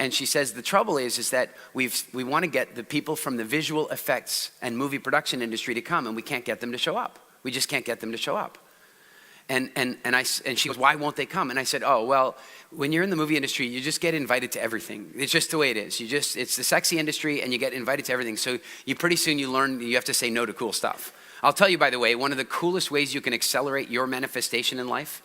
And she says, the trouble is that we want to get the people from the visual effects and movie production industry to come, and we can't get them to show up. We just can't get them to show up. And she goes, why won't they come? And I said, oh, well, when you're in the movie industry, you just get invited to everything. It's just the way it is. It's the sexy industry and you get invited to everything. So pretty soon you learn you have to say no to cool stuff. I'll tell you, by the way, one of the coolest ways you can accelerate your manifestation in life,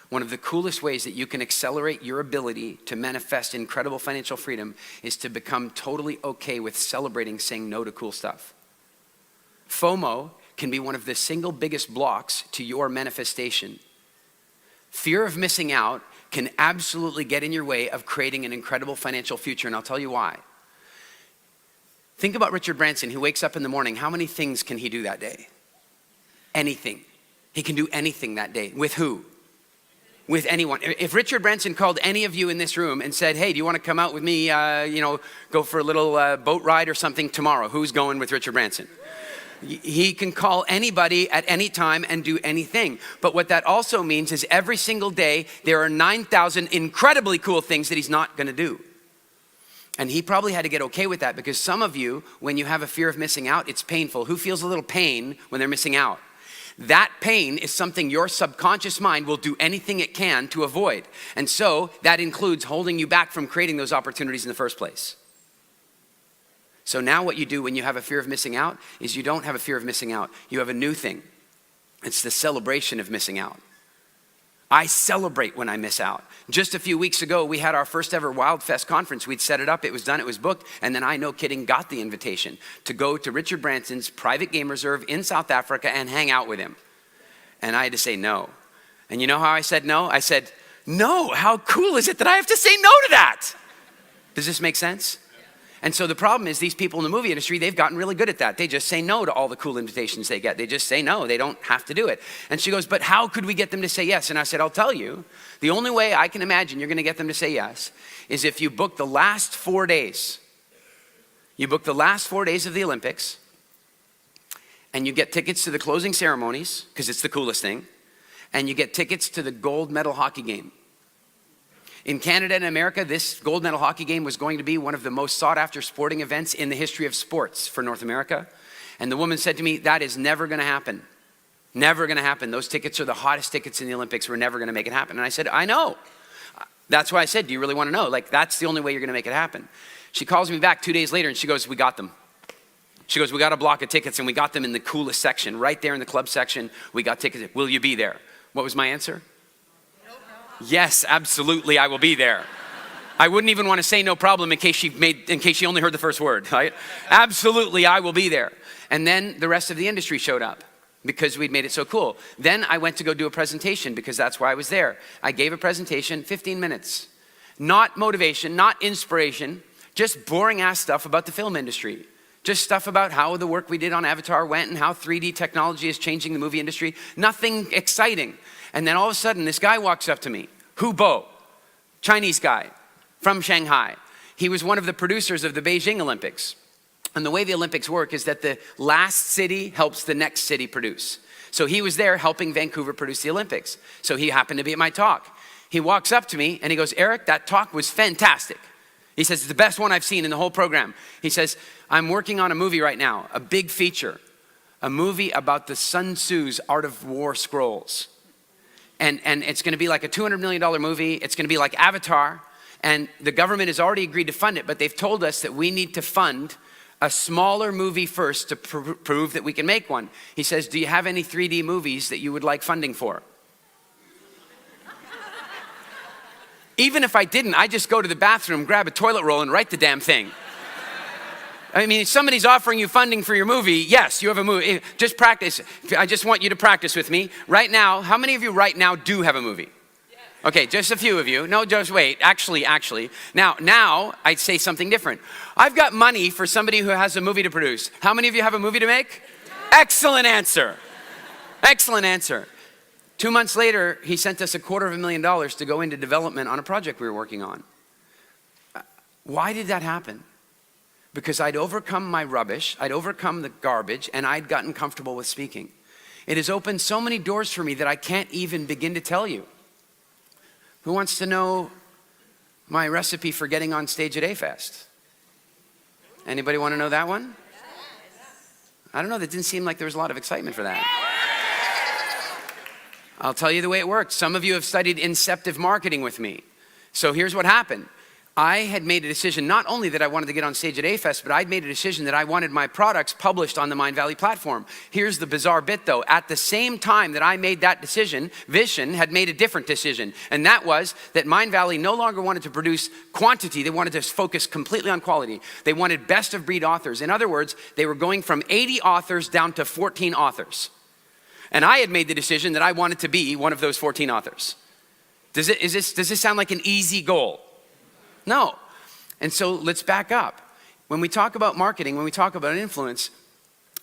one of the coolest ways that you can accelerate your ability to manifest incredible financial freedom is to become totally okay with celebrating saying no to cool stuff. FOMO can be one of the single biggest blocks to your manifestation. Fear of missing out can absolutely get in your way of creating an incredible financial future, and I'll tell you why. Think about Richard Branson, who wakes up in the morning. How many things can he do that day? Anything. He can do anything that day. With who? With anyone. If Richard Branson called any of you in this room and said, hey, do you want to come out with me, go for a little boat ride or something tomorrow? Who's going with Richard Branson? He can call anybody at any time and do anything. But what that also means is every single day, there are 9,000 incredibly cool things that he's not going to do. And he probably had to get okay with that because some of you, when you have a fear of missing out, it's painful. Who feels a little pain when they're missing out? That pain is something your subconscious mind will do anything it can to avoid. And so that includes holding you back from creating those opportunities in the first place. So now what you do when you have a fear of missing out is you don't have a fear of missing out. You have a new thing. It's the celebration of missing out. I celebrate when I miss out. Just a few weeks ago, we had our first ever Wildfest conference. We'd set it up, it was done, it was booked, and then I, no kidding, got the invitation to go to Richard Branson's private game reserve in South Africa and hang out with him. And I had to say no. And you know how I said no? I said, no, how cool is it that I have to say no to that? Does this make sense? And so the problem is these people in the movie industry, they've gotten really good at that. They just say no to all the cool invitations they get. They just say no. They don't have to do it. And she goes, but how could we get them to say yes? And I said, I'll tell you. The only way I can imagine you're going to get them to say yes is if you book the last 4 days. You book the last 4 days of the Olympics and you get tickets to the closing ceremonies because it's the coolest thing. And you get tickets to the gold medal hockey game. In Canada and America, this gold medal hockey game was going to be one of the most sought after sporting events in the history of sports for North America. And the woman said to me, that is never going to happen. Never going to happen. Those tickets are the hottest tickets in the Olympics. We're never going to make it happen. And I said, I know. That's why I said, do you really want to know? That's the only way you're going to make it happen. She calls me back 2 days later and she goes, we got them. She goes, we got a block of tickets and we got them in the coolest section. Right there in the club section, we got tickets. Will you be there? What was my answer? Yes, absolutely, I will be there. I wouldn't even want to say no problem in case she only heard the first word, right? Absolutely, I will be there. And then the rest of the industry showed up because we'd made it so cool. Then I went to go do a presentation because that's why I was there. I gave a presentation, 15 minutes. Not motivation, not inspiration, just boring ass stuff about the film industry. Just stuff about how the work we did on Avatar went and how 3D technology is changing the movie industry. Nothing exciting. And then all of a sudden, this guy walks up to me, Hu Bo, Chinese guy from Shanghai. He was one of the producers of the Beijing Olympics. And the way the Olympics work is that the last city helps the next city produce. So he was there helping Vancouver produce the Olympics. So he happened to be at my talk. He walks up to me and he goes, Eric, that talk was fantastic. He says, it's the best one I've seen in the whole program. He says, I'm working on a movie right now, a big feature, a movie about the Sun Tzu's Art of War scrolls. And it's gonna be like a $200 million movie. It's gonna be like Avatar. And the government has already agreed to fund it, but they've told us that we need to fund a smaller movie first to prove that we can make one. He says, do you have any 3D movies that you would like funding for? Even if I didn't, I just go to the bathroom, grab a toilet roll, and write the damn thing. I mean, if somebody's offering you funding for your movie, yes, you have a movie. Just practice. I just want you to practice with me. Right now, how many of you right now do have a movie? Okay, just a few of you. No, just wait. Actually. Now I'd say something different. I've got money for somebody who has a movie to produce. How many of you have a movie to make? Excellent answer. Excellent answer. 2 months later, he sent us $250,000 to go into development on a project we were working on. Why did that happen? Because I'd overcome my rubbish, I'd overcome the garbage, and I'd gotten comfortable with speaking. It has opened so many doors for me that I can't even begin to tell you. Who wants to know my recipe for getting on stage at A-Fest? Anybody want to know that one? I don't know, that didn't seem like there was a lot of excitement for that. I'll tell you the way it worked. Some of you have studied inceptive marketing with me. So here's what happened. I had made a decision, not only that I wanted to get on stage at A-Fest, but I'd made a decision that I wanted my products published on the Mindvalley platform. Here's the bizarre bit though. At the same time that I made that decision, Vision had made a different decision. And that was that Mindvalley no longer wanted to produce quantity. They wanted to focus completely on quality. They wanted best of breed authors. In other words, they were going from 80 authors down to 14 authors. And I had made the decision that I wanted to be one of those 14 authors. Does this sound like an easy goal? No. And so let's back up. When we talk about marketing, when we talk about influence,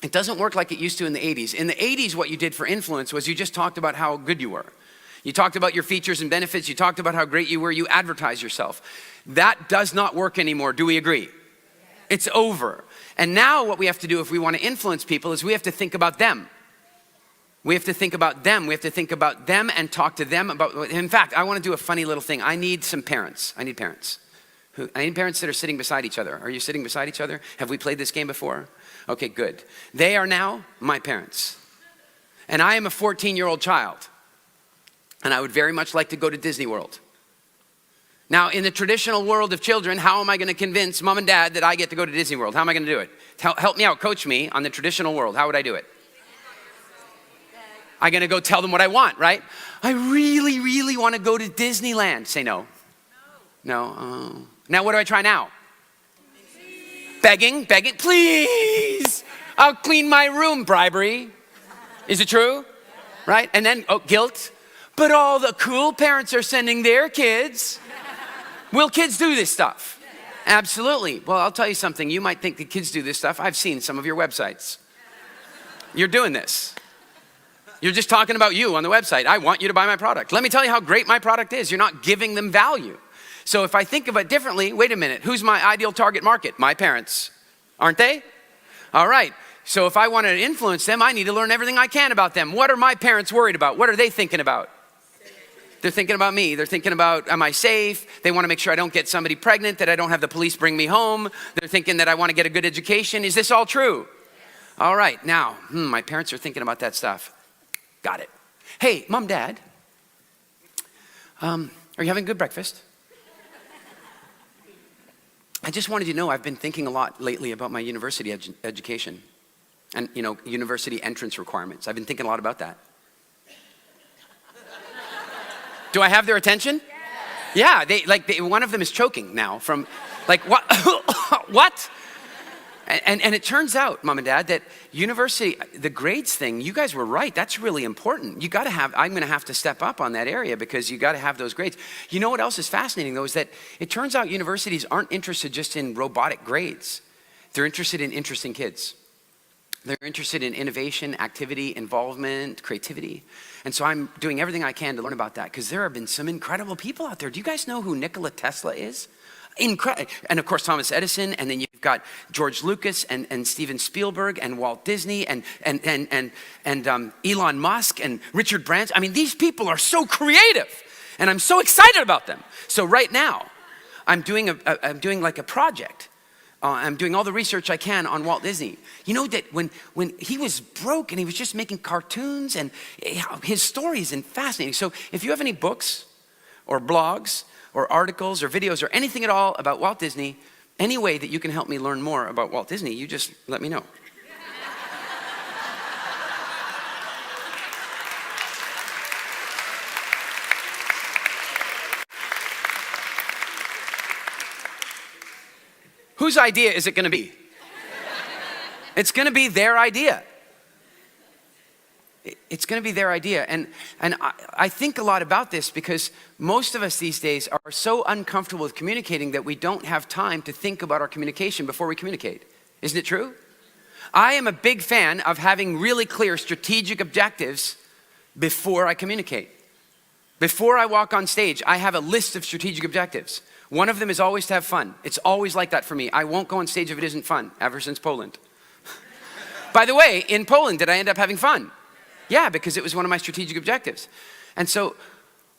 it doesn't work like it used to in the 80s. In the 80s, what you did for influence was you just talked about how good you were. You talked about your features and benefits. You talked about how great you were. You advertised yourself. That does not work anymore. Do we agree? It's over. And now what we have to do if we want to influence people is we have to think about them. We have to think about them. We have to think about them and talk to them about, in fact, I want to do a funny little thing. I need some parents. I need parents. I need parents that are sitting beside each other. Are you sitting beside each other? Have we played this game before? Okay, good. They are now my parents. And I am a 14-year-old child. And I would very much like to go to Disney World. Now, in the traditional world of children, how am I going to convince mom and dad that I get to go to Disney World? How am I going to do it? Help me out, coach me on the traditional world. How would I do it? I'm going to go tell them what I want, right? I really, really want to go to Disneyland. Say no. No. Now what do I try now? Begging, please. I'll clean my room, bribery. Is it true? Right? And then, guilt. But all the cool parents are sending their kids. Will kids do this stuff? Absolutely. Well, I'll tell you something. You might think that kids do this stuff. I've seen some of your websites. You're doing this. You're just talking about you on the website. I want you to buy my product. Let me tell you how great my product is. You're not giving them value. So if I think of it differently, wait a minute, who's my ideal target market? My parents, aren't they? All right, so if I want to influence them, I need to learn everything I can about them. What are my parents worried about? What are they thinking about? They're thinking about me. They're thinking about, am I safe? They want to make sure I don't get somebody pregnant, that I don't have the police bring me home. They're thinking that I want to get a good education. Is this all true? All right, now, my parents are thinking about that stuff. Got it. Hey, mom, dad, are you having good breakfast? I just wanted you to know I've been thinking a lot lately about my university education and, university entrance requirements. I've been thinking a lot about that. Do I have their attention? Yes. Yeah, one of them is choking now from, what? What? And it turns out, mom and dad, that university, the grades thing, you guys were right. That's really important. I'm going to have to step up on that area because you got to have those grades. You know what else is fascinating though, is that it turns out universities aren't interested just in robotic grades. They're interested in interesting kids. They're interested in innovation, activity, involvement, creativity. And so I'm doing everything I can to learn about that because there have been some incredible people out there. Do you guys know who Nikola Tesla is? Incredible. And of course, Thomas Edison, and then you've got George Lucas and Steven Spielberg and Walt Disney and Elon Musk and Richard Branson. I mean, these people are so creative and I'm so excited about them. So right now, I'm doing like a project. I'm doing all the research I can on Walt Disney. You know that when he was broke and he was just making cartoons, and his story is fascinating. So if you have any books or blogs or articles or videos or anything at all about Walt Disney, any way that you can help me learn more about Walt Disney, you just let me know. Whose idea is it going to be? It's going to be their idea. It's going to be their idea. And I think a lot about this because most of us these days are so uncomfortable with communicating that we don't have time to think about our communication before we communicate. Isn't it true? I am a big fan of having really clear strategic objectives before I communicate. Before I walk on stage, I have a list of strategic objectives. One of them is always to have fun. It's always like that for me. I won't go on stage if it isn't fun, ever since Poland. By the way, in Poland, did I end up having fun? Yeah, because it was one of my strategic objectives. And so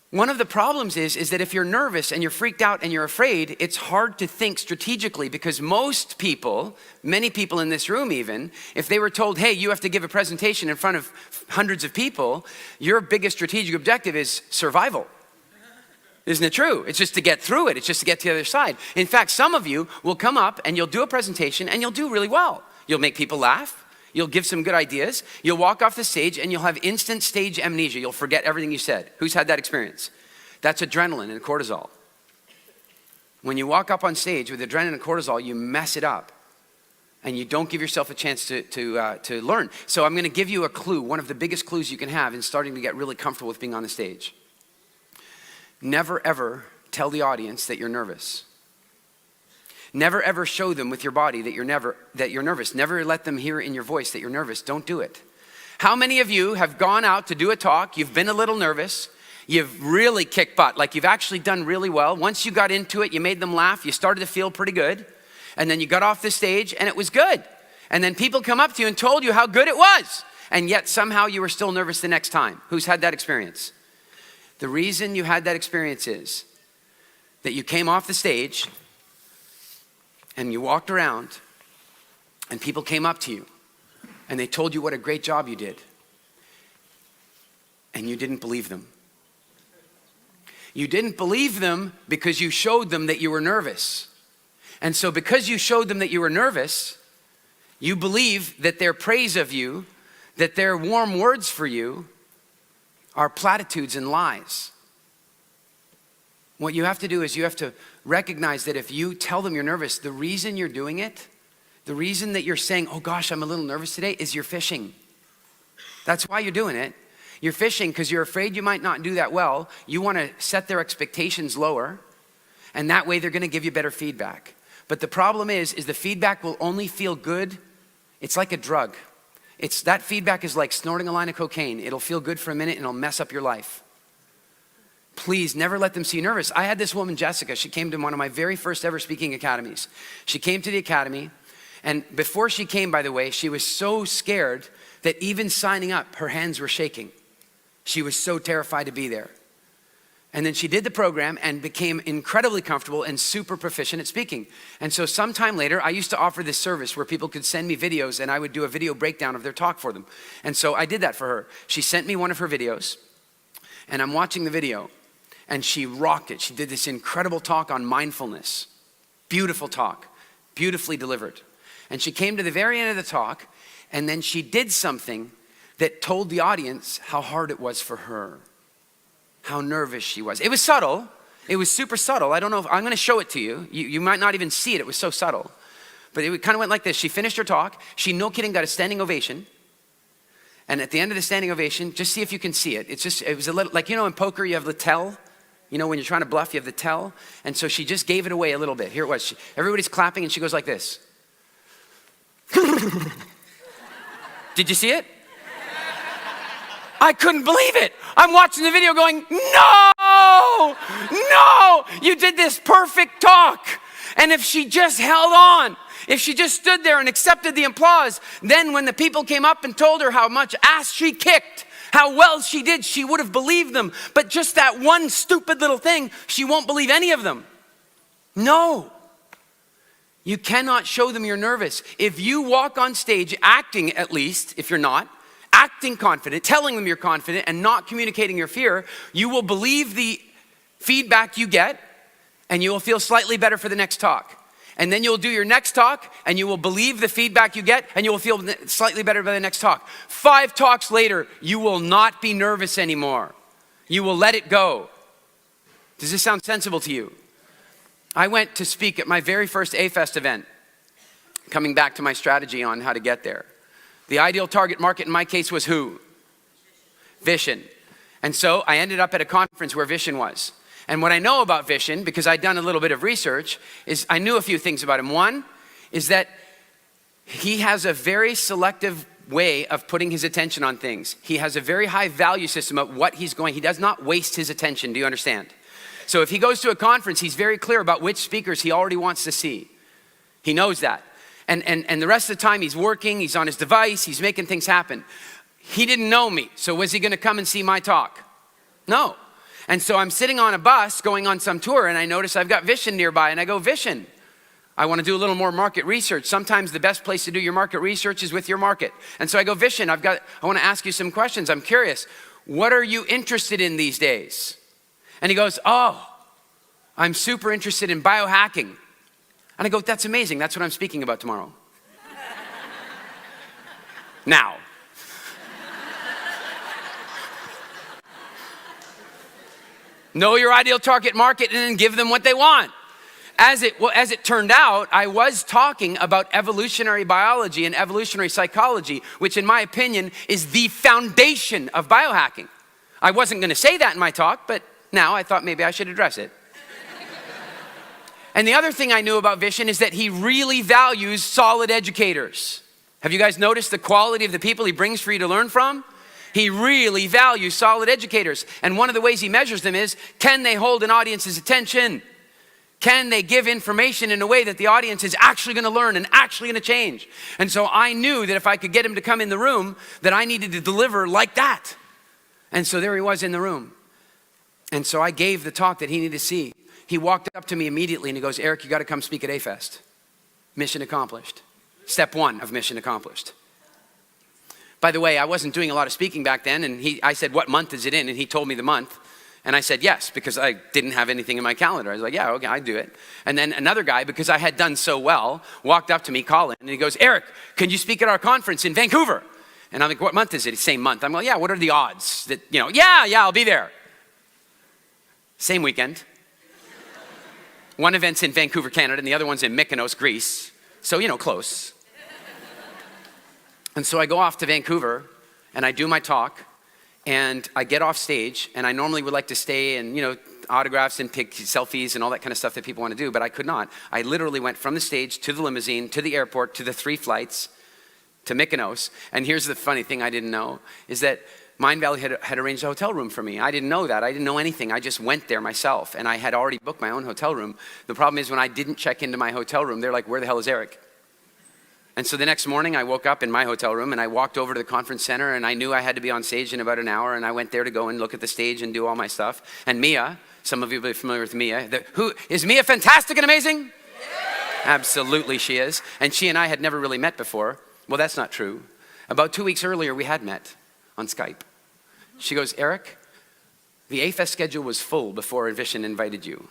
one of the problems is that if you're nervous and you're freaked out and you're afraid, it's hard to think strategically, because most people, many people in this room even, if they were told, hey, you have to give a presentation in front of hundreds of people, your biggest strategic objective is survival. Isn't it true? It's just to get through it. It's just to get to the other side. In fact, some of you will come up and you'll do a presentation and you'll do really well. You'll make people laugh. You'll give some good ideas. You'll walk off the stage and you'll have instant stage amnesia. You'll forget everything you said. Who's had that experience? That's adrenaline and cortisol. When you walk up on stage with adrenaline and cortisol, you mess it up. And you don't give yourself a chance to learn. So I'm going to give you a clue, one of the biggest clues you can have in starting to get really comfortable with being on the stage. Never ever tell the audience that you're nervous. Never ever show them with your body that you're nervous. Never let them hear in your voice that you're nervous. Don't do it. How many of you have gone out to do a talk, you've been a little nervous, you've really kicked butt, like you've actually done really well. Once you got into it, you made them laugh, you started to feel pretty good, and then you got off the stage and it was good. And then people come up to you and told you how good it was, and yet somehow you were still nervous the next time. Who's had that experience? The reason you had that experience is that you came off the stage and you walked around and people came up to you and they told you what a great job you did, and you didn't believe them. You didn't believe them because you showed them that you were nervous. And so because you showed them that you were nervous, you believe that their praise of you, that their warm words for you are platitudes and lies. What you have to do is you have to recognize that if you tell them you're nervous, the reason you're doing it, the reason that you're saying, oh gosh, I'm a little nervous today, is you're fishing. That's why you're doing it. You're fishing because you're afraid you might not do that well. You want to set their expectations lower, and that way they're going to give you better feedback. But the problem is the feedback will only feel good. It's like a drug. That feedback is like snorting a line of cocaine. It'll feel good for a minute and it'll mess up your life. Please never let them see you nervous. I had this woman, Jessica. She came to one of my very first ever speaking academies. She came to the academy, and before she came, by the way, she was so scared that even signing up, her hands were shaking. She was so terrified to be there. And then she did the program and became incredibly comfortable and super proficient at speaking. And so sometime later, I used to offer this service where people could send me videos and I would do a video breakdown of their talk for them. And so I did that for her. She sent me one of her videos and I'm watching the video and she rocked it. She did this incredible talk on mindfulness. Beautiful talk, beautifully delivered. And she came to the very end of the talk and then she did something that told the audience how hard it was for her. How nervous she was. It was subtle. It was super subtle. I don't know if I'm going to show it to you. You might not even see it. It was so subtle. But it kind of went like this. She finished her talk. She, no kidding, got a standing ovation. And at the end of the standing ovation, just see if you can see it. It was a little, like, you know, in poker, you have the tell. You know, when you're trying to bluff, you have the tell. And so she just gave it away a little bit. Here it was. Everybody's clapping and she goes like this. Did you see it? I couldn't believe it. I'm watching the video going, no, you did this perfect talk. And if she just held on, if she just stood there and accepted the applause, then when the people came up and told her how much ass she kicked, how well she did, she would have believed them. But just that one stupid little thing, she won't believe any of them. No. You cannot show them you're nervous. If you walk on stage acting, at least, if you're not, acting confident, telling them you're confident and not communicating your fear, you will believe the feedback you get and you will feel slightly better for the next talk. And then you'll do your next talk and you will believe the feedback you get and you will feel slightly better by the next talk. 5 talks later, you will not be nervous anymore. You will let it go. Does this sound sensible to you? I went to speak at my very first A-Fest event, coming back to my strategy on how to get there. The ideal target market in my case was who? Vision. And so I ended up at a conference where Vision was. And what I know about Vision, because I'd done a little bit of research, is I knew a few things about him. One is that he has a very selective way of putting his attention on things. He has a very high value system of what he's going. He does not waste his attention. Do you understand? So if he goes to a conference, he's very clear about which speakers he already wants to see. He knows that. And the rest of the time he's working, he's on his device, he's making things happen. He didn't know me, so was he gonna come and see my talk? No. And so I'm sitting on a bus going on some tour and I notice I've got Vision nearby and I go, Vision, I wanna do a little more market research. Sometimes the best place to do your market research is with your market. And so I go, Vision, I wanna ask you some questions. I'm curious, what are you interested in these days? And he goes, oh, I'm super interested in biohacking. And I go, that's amazing. That's what I'm speaking about tomorrow. Now. Know your ideal target market and then give them what they want. As it turned out, I was talking about evolutionary biology and evolutionary psychology, which in my opinion is the foundation of biohacking. I wasn't gonna say that in my talk, but now I thought maybe I should address it. And the other thing I knew about Vision is that he really values solid educators. Have you guys noticed the quality of the people he brings for you to learn from? He really values solid educators. And one of the ways he measures them is, can they hold an audience's attention? Can they give information in a way that the audience is actually gonna learn and actually gonna change? And so I knew that if I could get him to come in the room, that I needed to deliver like that. And so there he was in the room. And so I gave the talk that he needed to see. He walked up to me immediately and he goes, Eric, you gotta come speak at A-Fest. Mission accomplished. Step 1 of mission accomplished. By the way, I wasn't doing a lot of speaking back then, and I said, what month is it in? And he told me the month. And I said, yes, because I didn't have anything in my calendar. I was like, yeah, okay, I'd do it. And then another guy, because I had done so well, walked up to me, Colin, and he goes, Eric, can you speak at our conference in Vancouver? And I'm like, what month is it? Same month. I'm like, yeah, what are the odds that, yeah, I'll be there. Same weekend. One event's in Vancouver, Canada, and the other one's in Mykonos, Greece. So, close. And so I go off to Vancouver, and I do my talk, and I get off stage, and I normally would like to stay and, autographs and pick selfies and all that kind of stuff that people want to do, but I could not. I literally went from the stage to the limousine, to the airport, to the 3 flights, to Mykonos. And here's the funny thing I didn't know, is that Mindvalley had arranged a hotel room for me. I didn't know that. I didn't know anything. I just went there myself, and I had already booked my own hotel room. The problem is when I didn't check into my hotel room, they're like, where the hell is Eric? And so the next morning I woke up in my hotel room and I walked over to the conference center and I knew I had to be on stage in about an hour, and I went there to go and look at the stage and do all my stuff. And Mia, some of you will be familiar with Mia. Is Mia fantastic and amazing? Yeah. Absolutely she is. And she and I had never really met before. Well, that's not true. About 2 weeks earlier we had met on Skype. She goes, Eric, the A-Fest schedule was full before Vision invited you.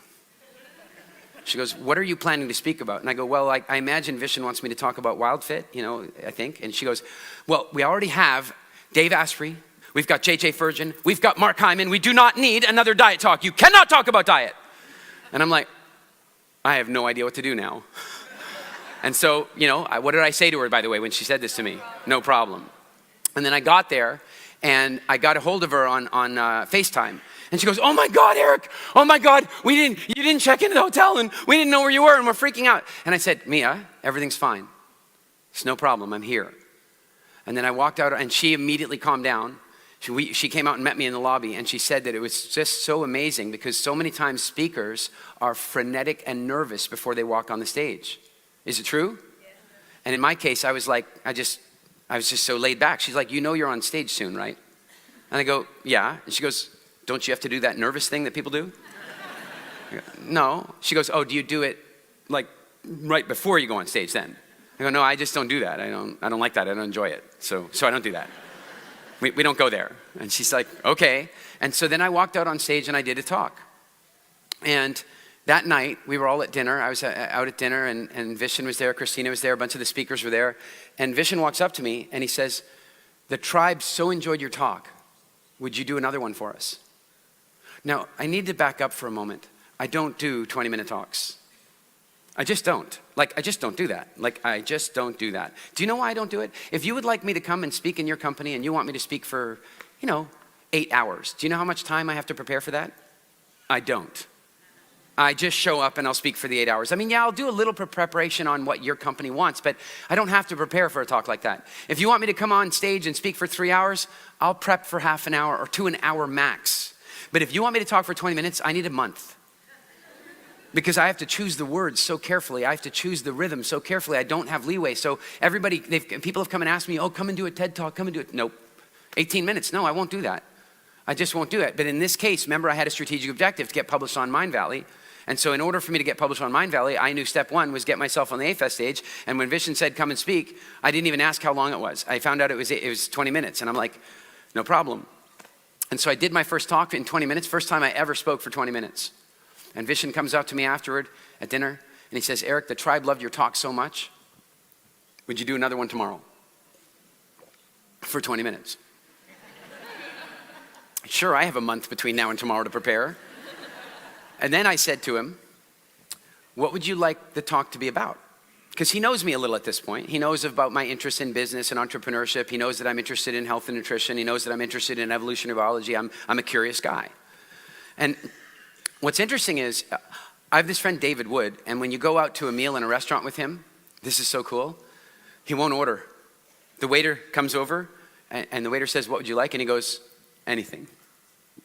She goes, what are you planning to speak about? And I go, well, I imagine Vision wants me to talk about WildFit, I think. And she goes, well, we already have Dave Asprey, we've got JJ Furgen, we've got Mark Hyman. We do not need another diet talk. You cannot talk about diet. And I'm like, I have no idea what to do now. And so, what did I say to her, by the way, when she said this to me? No problem. And then I got there and I got a hold of her on FaceTime. And she goes, oh my God, Eric, oh my God, you didn't check into the hotel and we didn't know where you were and we're freaking out. And I said, Mia, everything's fine. It's no problem, I'm here. And then I walked out and she immediately calmed down. She came out and met me in the lobby and she said that it was just so amazing because so many times speakers are frenetic and nervous before they walk on the stage. Is it true? Yeah. And in my case, I was like, I was just so laid back. She's like, you're on stage soon, right? And I go, yeah. And she goes, don't you have to do that nervous thing that people do? I go, no. She goes, oh, do you do it like right before you go on stage then? I go, no, I just don't do that. I don't like that. I don't enjoy it. So I don't do that. We don't go there. And she's like, okay. And so then I walked out on stage and I did a talk. And that night, we were all at dinner. I was out at dinner, and Vishen was there, Christina was there, a bunch of the speakers were there. And Vishen walks up to me and he says, the tribe so enjoyed your talk. Would you do another one for us? Now, I need to back up for a moment. I don't do 20-minute talks. I just don't. I just don't do that. I just don't do that. Do you know why I don't do it? If you would like me to come and speak in your company and you want me to speak for, 8 hours, do you know how much time I have to prepare for that? I don't. I just show up and I'll speak for the 8 hours. I'll do a little preparation on what your company wants, but I don't have to prepare for a talk like that. If you want me to come on stage and speak for 3 hours, I'll prep for half an hour or to an hour max. But if you want me to talk for 20 minutes, I need a month. Because I have to choose the words so carefully. I have to choose the rhythm so carefully. I don't have leeway. So people have come and asked me, oh, come and do a TED Talk, come and do it. Nope. 18 minutes. No, I won't do that. I just won't do it. But in this case, remember, I had a strategic objective to get published on Mindvalley. And so in order for me to get published on Mindvalley, I knew step one was get myself on the AFES stage. And when Vishen said, come and speak, I didn't even ask how long it was. I found out it was 20 minutes. And I'm like, no problem. And so I did my first talk in 20 minutes. First time I ever spoke for 20 minutes. And Vishen comes up to me afterward at dinner, and he says, Eric, the tribe loved your talk so much. Would you do another one tomorrow? For 20 minutes. Sure, I have a month between now and tomorrow to prepare. And then I said to him, what would you like the talk to be about? Because he knows me a little at this point. He knows about my interest in business and entrepreneurship. He knows that I'm interested in health and nutrition. He knows that I'm interested in evolutionary biology. I'm a curious guy. And what's interesting is, I have this friend, David Wood, and when you go out to a meal in a restaurant with him, this is so cool, he won't order. The waiter comes over, and the waiter says, what would you like? And he goes, anything.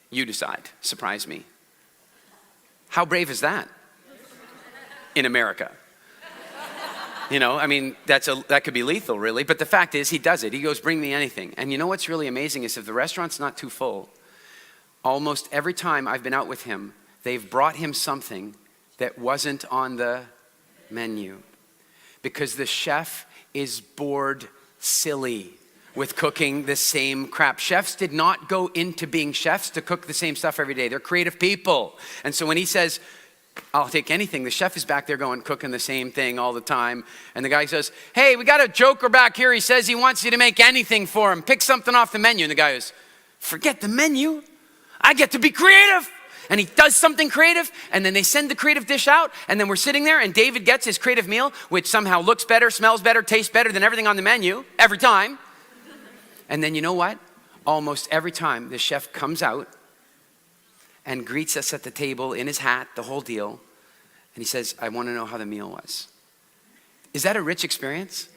You decide. Surprise me. How brave is that? In America. That could be lethal, really. But the fact is, he does it. He goes, bring me anything. And you know what's really amazing is if the restaurant's not too full, almost every time I've been out with him, they've brought him something that wasn't on the menu. Because the chef is bored silly with cooking the same crap. Chefs did not go into being chefs to cook the same stuff every day. They're creative people. And so when he says, I'll take anything, the chef is back there going, cooking the same thing all the time. And the guy says, hey, we got a joker back here. He says he wants you to make anything for him. Pick something off the menu. And the guy goes, forget the menu. I get to be creative. And he does something creative, and then they send the creative dish out, and then we're sitting there, and David gets his creative meal, which somehow looks better, smells better, tastes better than everything on the menu, every time. And then you know what? Almost every time the chef comes out and greets us at the table in his hat, the whole deal, and he says, I want to know how the meal was. Is that a rich experience?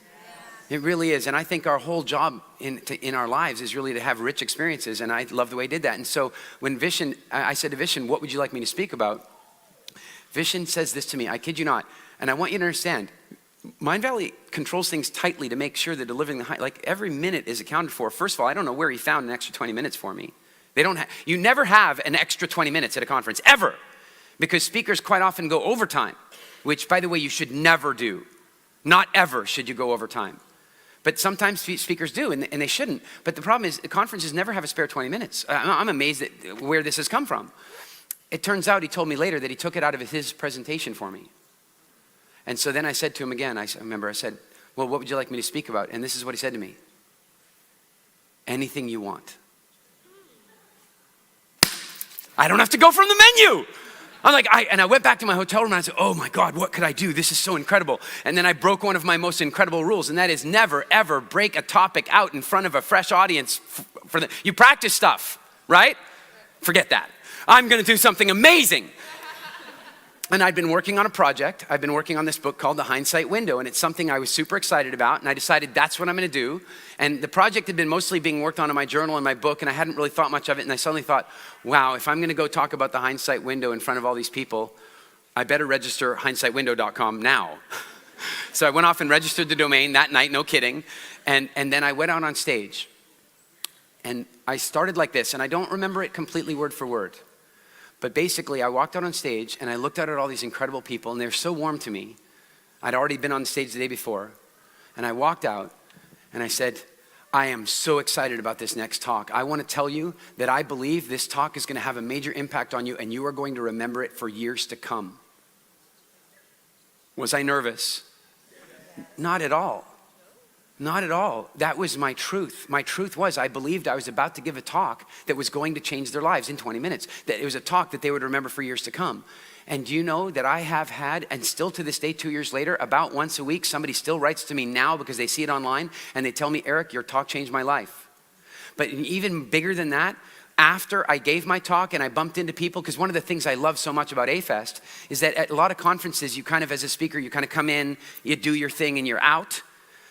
It really is. And I think our whole job in our lives is really to have rich experiences. And I love the way he did that. And so when I said to Vishen, what would you like me to speak about? Vishen says this to me, I kid you not. And I want you to understand, Mindvalley controls things tightly to make sure they're delivering the high. Every minute is accounted for. First of all, I don't know where he found an extra 20 minutes for me. You never have an extra 20 minutes at a conference, ever. Because speakers quite often go overtime, which, by the way, you should never do. Not ever should you go overtime. But sometimes speakers do, and they shouldn't. But the problem is, conferences never have a spare 20 minutes. I'm amazed at where this has come from. It turns out, he told me later, that he took it out of his presentation for me. And so then I said to him again, I said, well, what would you like me to speak about? And this is what he said to me. Anything you want. I don't have to go from the menu. I went back to my hotel room and I said, oh my God, what could I do? This is so incredible. And then I broke one of my most incredible rules, and that is never, ever break a topic out in front of a fresh audience. You practice stuff, right? Forget that. I'm going to do something amazing. And I'd been working on a project. I've been working on this book called The Hindsight Window, and it's something I was super excited about, and I decided that's what I'm going to do. And the project had been mostly being worked on in my journal and my book, and I hadn't really thought much of it, and I suddenly thought, wow, if I'm going to go talk about the Hindsight Window in front of all these people, I better register hindsightwindow.com now. So I went off and registered the domain that night, no kidding, and then I went out on stage. And I started like this, and I don't remember it completely word for word. But basically, I walked out on stage and I looked out at all these incredible people, and they were so warm to me. I'd already been on stage the day before. And I walked out and I said, I am so excited about this next talk. I want to tell you that I believe this talk is going to have a major impact on you, and you are going to remember it for years to come. Was I nervous? Not at all. Not at all. That was my truth. My truth was I believed I was about to give a talk that was going to change their lives in 20 minutes. That it was a talk that they would remember for years to come. And do you know that I have had, and still to this day, 2 years later, about once a week, somebody still writes to me now because they see it online, and they tell me, Eric, your talk changed my life. But even bigger than that, after I gave my talk and I bumped into people, because one of the things I love so much about A-Fest is that at a lot of conferences, you kind of, as a speaker, you kind of come in, you do your thing, and you're out.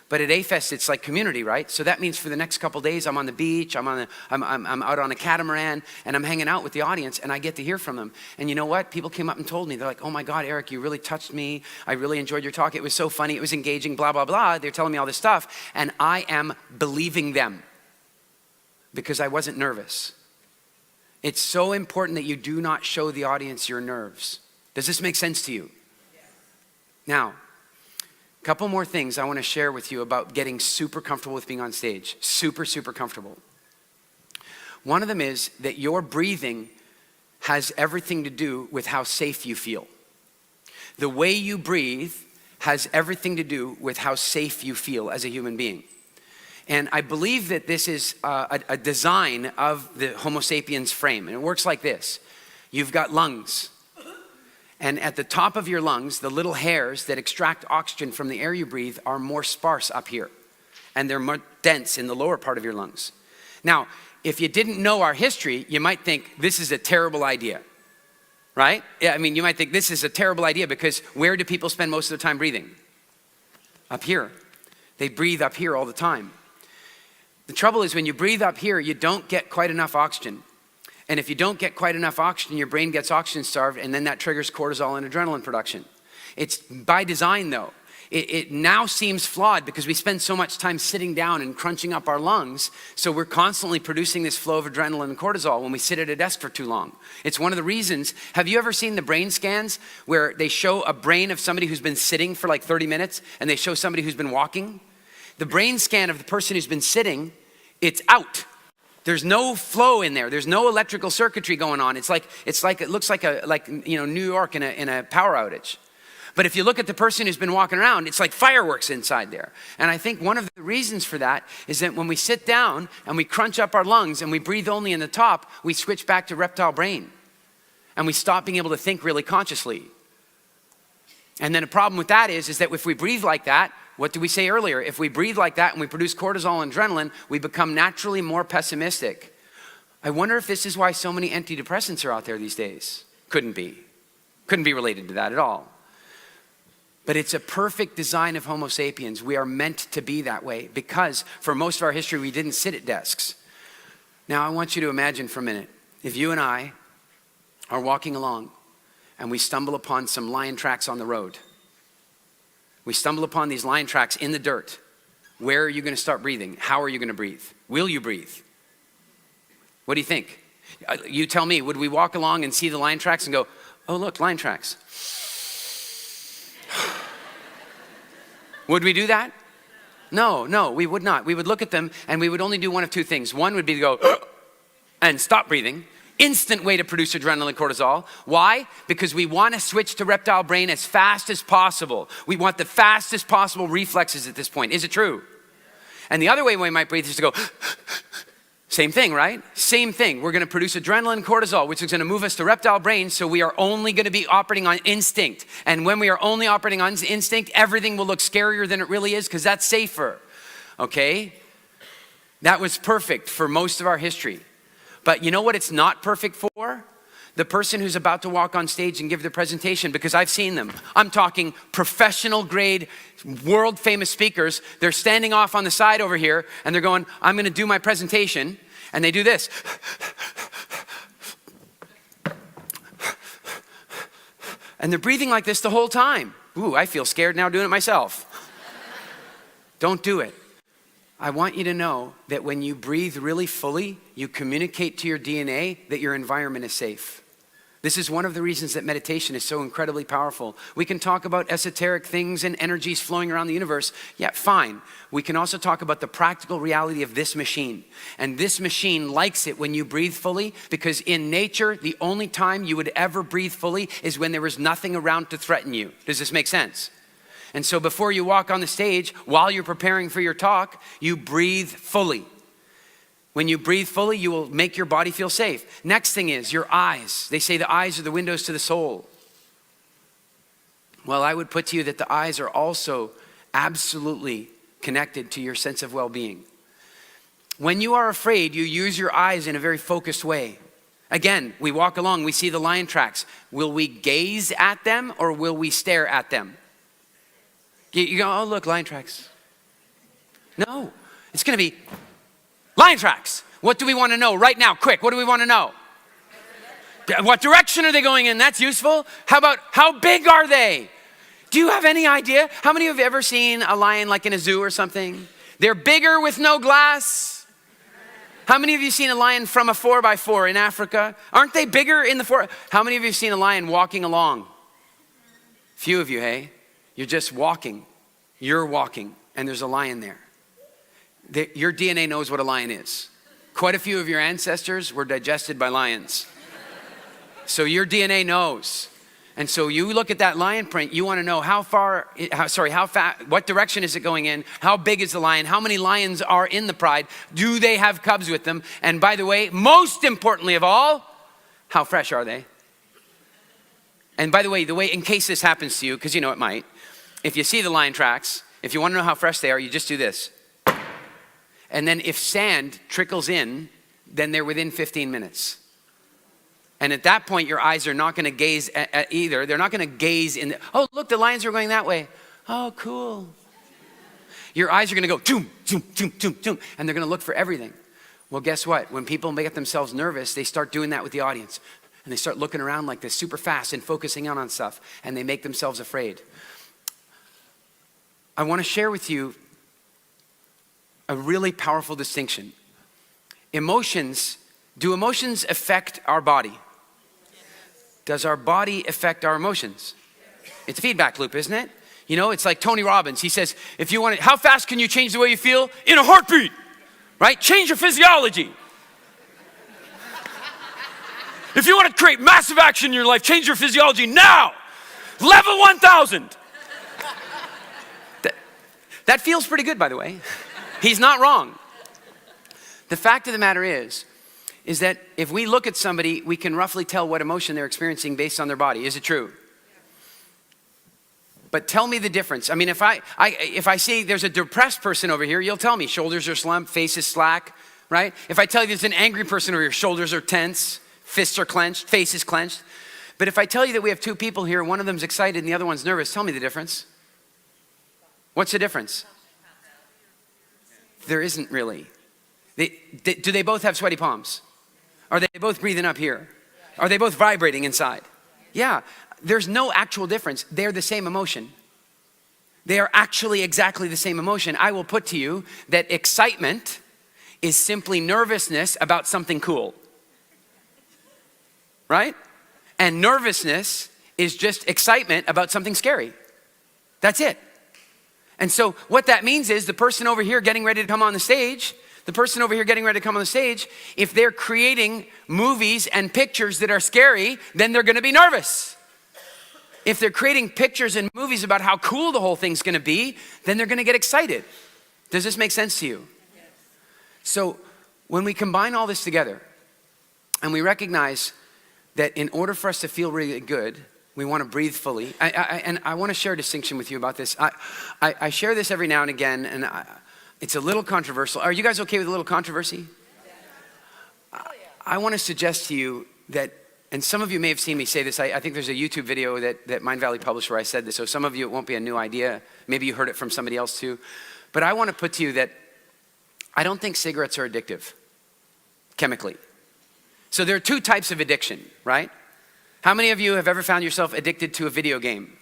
But at A-Fest, it's like community, right? So that means for the next couple days, I'm on the beach, I'm out on a catamaran, and I'm hanging out with the audience, and I get to hear from them. And you know what? People came up and told me, they're like, oh my God, Eric, you really touched me. I really enjoyed your talk. It was so funny. It was engaging, blah, blah, blah. They're telling me all this stuff, and I am believing them because I wasn't nervous. It's so important that you do not show the audience your nerves. Does this make sense to you? Now, couple more things I want to share with you about getting super comfortable with being on stage. Super, super comfortable. One of them is that your breathing has everything to do with how safe you feel. The way you breathe has everything to do with how safe you feel as a human being. And I believe that this is a design of the Homo sapiens frame. And it works like this. You've got lungs. And at the top of your lungs, the little hairs that extract oxygen from the air you breathe are more sparse up here. And they're more dense in the lower part of your lungs. Now, if you didn't know our history, you might think this is a terrible idea, right? Yeah, I mean, you might think this is a terrible idea because where do people spend most of their time breathing? Up here. They breathe up here all the time. The trouble is when you breathe up here, you don't get quite enough oxygen. And if you don't get quite enough oxygen, your brain gets oxygen starved, and then that triggers cortisol and adrenaline production. It's by design, though. It now seems flawed because we spend so much time sitting down and crunching up our lungs, so we're constantly producing this flow of adrenaline and cortisol when we sit at a desk for too long. It's one of the reasons. Have you ever seen the brain scans where they show a brain of somebody who's been sitting for like 30 minutes, and they show somebody who's been walking? The brain scan of the person who's been sitting, it's out. There's no flow in there. There's no electrical circuitry going on. It looks like New York in a power outage. But if you look at the person who's been walking around, it's like fireworks inside there. And I think one of the reasons for that is that when we sit down and we crunch up our lungs and we breathe only in the top, we switch back to reptile brain. And we stop being able to think really consciously. And then a problem with that is that if we breathe like that, what did we say earlier? If we breathe like that and we produce cortisol and adrenaline, we become naturally more pessimistic. I wonder if this is why so many antidepressants are out there these days. Couldn't be related to that at all. But it's a perfect design of Homo sapiens. We are meant to be that way because for most of our history, we didn't sit at desks. Now, I want you to imagine for a minute, if you and I are walking along and we stumble upon some lion tracks on the road. We stumble upon these lion tracks in the dirt. Where are you going to start breathing? How are you going to breathe? Will you breathe? What do you think? You tell me, would we walk along and see the lion tracks and go, oh, look, lion tracks? Would we do that? No, we would not. We would look at them and we would only do one of two things. One would be to go and stop breathing. Instant way to produce adrenaline and cortisol. Why? Because we want to switch to reptile brain as fast as possible. We want the fastest possible reflexes at this point. Is it true? And the other way we might breathe is to go, same thing, right? Same thing. We're going to produce adrenaline and cortisol, which is going to move us to reptile brain, so we are only going to be operating on instinct. And when we are only operating on instinct, everything will look scarier than it really is because that's safer. Okay? That was perfect for most of our history. But you know what it's not perfect for? The person who's about to walk on stage and give their presentation, because I've seen them. I'm talking professional grade, world famous speakers. They're standing off on the side over here and they're going, I'm going to do my presentation. And they do this. And they're breathing like this the whole time. Ooh, I feel scared now doing it myself. Don't do it. I want you to know that when you breathe really fully, you communicate to your DNA that your environment is safe. This is one of the reasons that meditation is so incredibly powerful. We can talk about esoteric things and energies flowing around the universe. Yeah, fine. We can also talk about the practical reality of this machine. And this machine likes it when you breathe fully, because in nature, the only time you would ever breathe fully is when there was nothing around to threaten you. Does this make sense? And so before you walk on the stage, while you're preparing for your talk, you breathe fully. When you breathe fully, you will make your body feel safe. Next thing is your eyes. They say the eyes are the windows to the soul. Well, I would put to you that the eyes are also absolutely connected to your sense of well-being. When you are afraid, you use your eyes in a very focused way. Again, we walk along, we see the lion tracks. Will we gaze at them or will we stare at them? You go, oh, look, lion tracks. No, it's going to be lion tracks. What do we want to know right now? Quick, what do we want to know? What direction are they going in? That's useful. How about how big are they? Do you have any idea? How many of you have ever seen a lion like in a zoo or something? They're bigger with no glass. How many of you seen a lion from a 4x4 in Africa? Aren't they bigger in the 4? How many of you have seen a lion walking along? Few of you, hey? You're just walking. You're walking, and there's a lion there. Your DNA knows what a lion is. Quite a few of your ancestors were digested by lions. So your DNA knows. And so you look at that lion print, you want to know how fast, what direction is it going in? How big is the lion? How many lions are in the pride? Do they have cubs with them? And by the way, most importantly of all, how fresh are they? And by the way, in case this happens to you, because you know it might, if you see the lion tracks, if you want to know how fresh they are, you just do this. And then if sand trickles in, then they're within 15 minutes. And at that point, your eyes are not going to gaze at either. They're not going to gaze in. Oh, look, the lions are going that way. Oh, cool. Your eyes are going to go, zoom, zoom, zoom, zoom, zoom. And they're going to look for everything. Well, guess what? When people make themselves nervous, they start doing that with the audience. And they start looking around like this super fast and focusing in on stuff. And they make themselves afraid. I want to share with you a really powerful distinction. Do emotions affect our body? Does our body affect our emotions? It's a feedback loop, isn't it? You know, it's like Tony Robbins. He says, if you want to, how fast can you change the way you feel? In a heartbeat, right? Change your physiology. If you want to create massive action in your life, change your physiology now. Level 1000. That feels pretty good, by the way. He's not wrong. The fact of the matter is that if we look at somebody, we can roughly tell what emotion they're experiencing based on their body. Is it true? But tell me the difference. I mean, if I see there's a depressed person over here, you'll tell me shoulders are slumped, face is slack, right? If I tell you there's an angry person over here, shoulders are tense, fists are clenched, face is clenched. But if I tell you that we have two people here, one of them's excited and the other one's nervous, tell me the difference. What's the difference? There isn't really. Do they both have sweaty palms? Are they both breathing up here? Are they both vibrating inside? Yeah, there's no actual difference. They're the same emotion. They are actually exactly the same emotion. I will put to you that excitement is simply nervousness about something cool. Right? And nervousness is just excitement about something scary. That's it. And so what that means is the person over here getting ready to come on the stage, if they're creating movies and pictures that are scary, then they're going to be nervous. If they're creating pictures and movies about how cool the whole thing's going to be, then they're going to get excited. Does this make sense to you? Yes. So when we combine all this together and we recognize that in order for us to feel really good, we want to breathe fully. And I want to share a distinction with you about this. I share this every now and again, and it's a little controversial. Are you guys okay with a little controversy? I want to suggest to you that, and some of you may have seen me say this, I think there's a YouTube video that Mindvalley published where I said this, so some of you it won't be a new idea. Maybe you heard it from somebody else too. But I want to put to you that I don't think cigarettes are addictive, chemically. So there are two types of addiction, right? How many of you have ever found yourself addicted to a video game?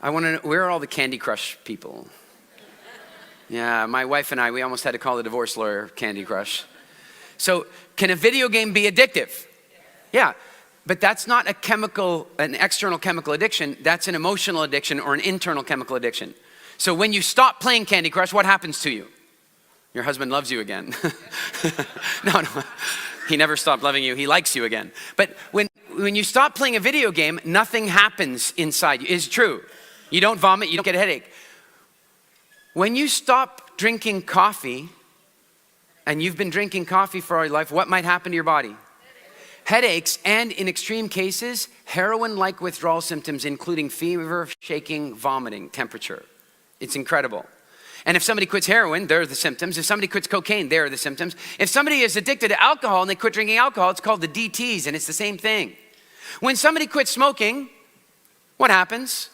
I want to know, where are all the Candy Crush people? Yeah, my wife and I, we almost had to call the divorce lawyer Candy Crush. So can a video game be addictive? Yeah. But that's not an external chemical addiction. That's an emotional addiction or an internal chemical addiction. So when you stop playing Candy Crush, what happens to you? Your husband loves you again. No. He never stopped loving you. He likes you again. But when you stop playing a video game, nothing happens inside you. It's true. You don't vomit. You don't get a headache. When you stop drinking coffee, and you've been drinking coffee for all your life, what might happen to your body? Headaches, and in extreme cases, heroin-like withdrawal symptoms, including fever, shaking, vomiting, temperature. It's incredible. And if somebody quits heroin, there are the symptoms. If somebody quits cocaine, there are the symptoms. If somebody is addicted to alcohol and they quit drinking alcohol, it's called the DTs, and it's the same thing. When somebody quits smoking, what happens?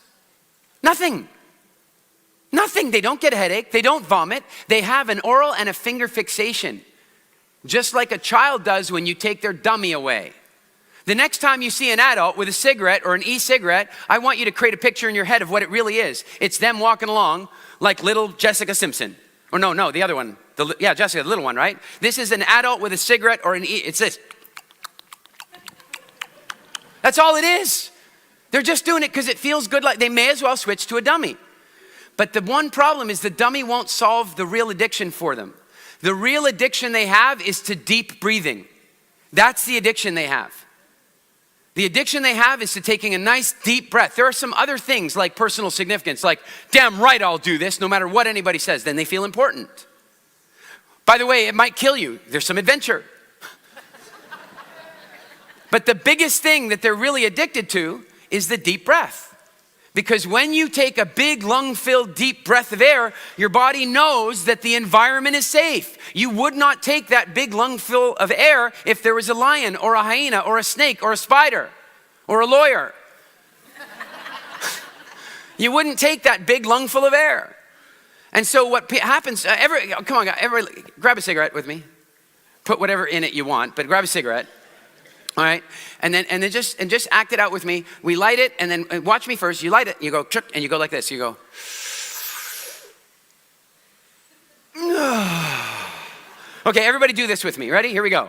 Nothing. Nothing. They don't get a headache. They don't vomit. They have an oral and a finger fixation, just like a child does when you take their dummy away. The next time you see an adult with a cigarette or an e-cigarette, I want you to create a picture in your head of what it really is. It's them walking along like little Jessica Simpson. Or no, the other one. Jessica, the little one, right? This is an adult with a cigarette or it's this. That's all it is. They're just doing it because it feels good. Like they may as well switch to a dummy. But the one problem is the dummy won't solve the real addiction for them. The real addiction they have is to deep breathing. That's the addiction they have. The addiction they have is to taking a nice deep breath. There are some other things like personal significance, like, damn right I'll do this no matter what anybody says. Then they feel important. By the way, it might kill you. There's some adventure. But the biggest thing that they're really addicted to is the deep breath. Because when you take a big lung-filled deep breath of air, your body knows that the environment is safe. You would not take that big lung-fill of air if there was a lion or a hyena or a snake or a spider or a lawyer. You wouldn't take that big lungful of air. And so what happens, come on, grab a cigarette with me. Put whatever in it you want, but grab a cigarette. All right, and then just act it out with me. We light it, and then watch me first. You light it, and you go, and you go like this. You go. Okay, everybody do this with me. Ready? Here we go.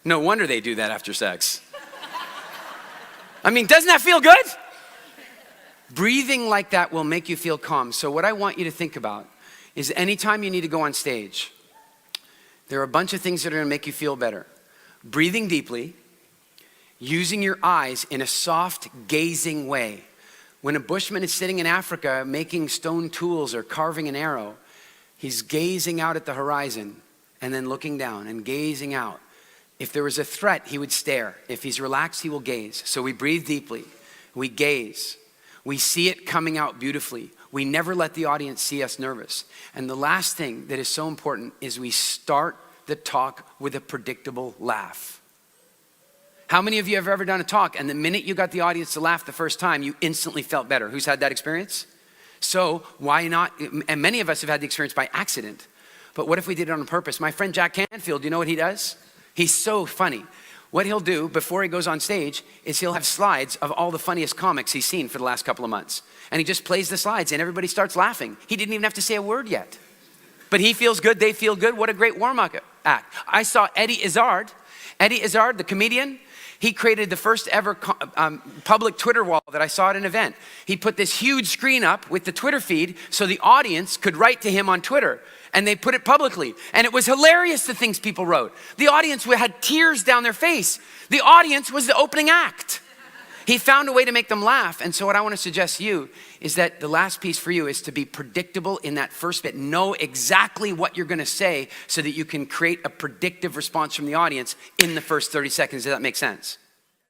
No wonder they do that after sex. I mean, doesn't that feel good? Breathing like that will make you feel calm. So what I want you to think about is anytime you need to go on stage, there are a bunch of things that are going to make you feel better. Breathing deeply, using your eyes in a soft, gazing way. When a bushman is sitting in Africa making stone tools or carving an arrow, he's gazing out at the horizon and then looking down and gazing out. If there was a threat, he would stare. If he's relaxed, he will gaze. So we breathe deeply. We gaze. We see it coming out beautifully. We never let the audience see us nervous. And the last thing that is so important is we start the talk with a predictable laugh. How many of you have ever done a talk and the minute you got the audience to laugh the first time, you instantly felt better? Who's had that experience? So why not? And many of us have had the experience by accident. But what if we did it on purpose? My friend Jack Canfield, do you know what he does? He's so funny. What he'll do before he goes on stage is he'll have slides of all the funniest comics he's seen for the last couple of months. And he just plays the slides and everybody starts laughing. He didn't even have to say a word yet. But he feels good, they feel good. What a great warm-up act. I saw Eddie Izzard. Eddie Izzard, the comedian, he created the first ever public Twitter wall that I saw at an event. He put this huge screen up with the Twitter feed so the audience could write to him on Twitter. And they put it publicly. And it was hilarious, the things people wrote. The audience had tears down their face. The audience was the opening act. He found a way to make them laugh. And so what I want to suggest to you is that the last piece for you is to be predictable in that first bit. Know exactly what you're going to say so that you can create a predictive response from the audience in the first 30 seconds. Does that make sense?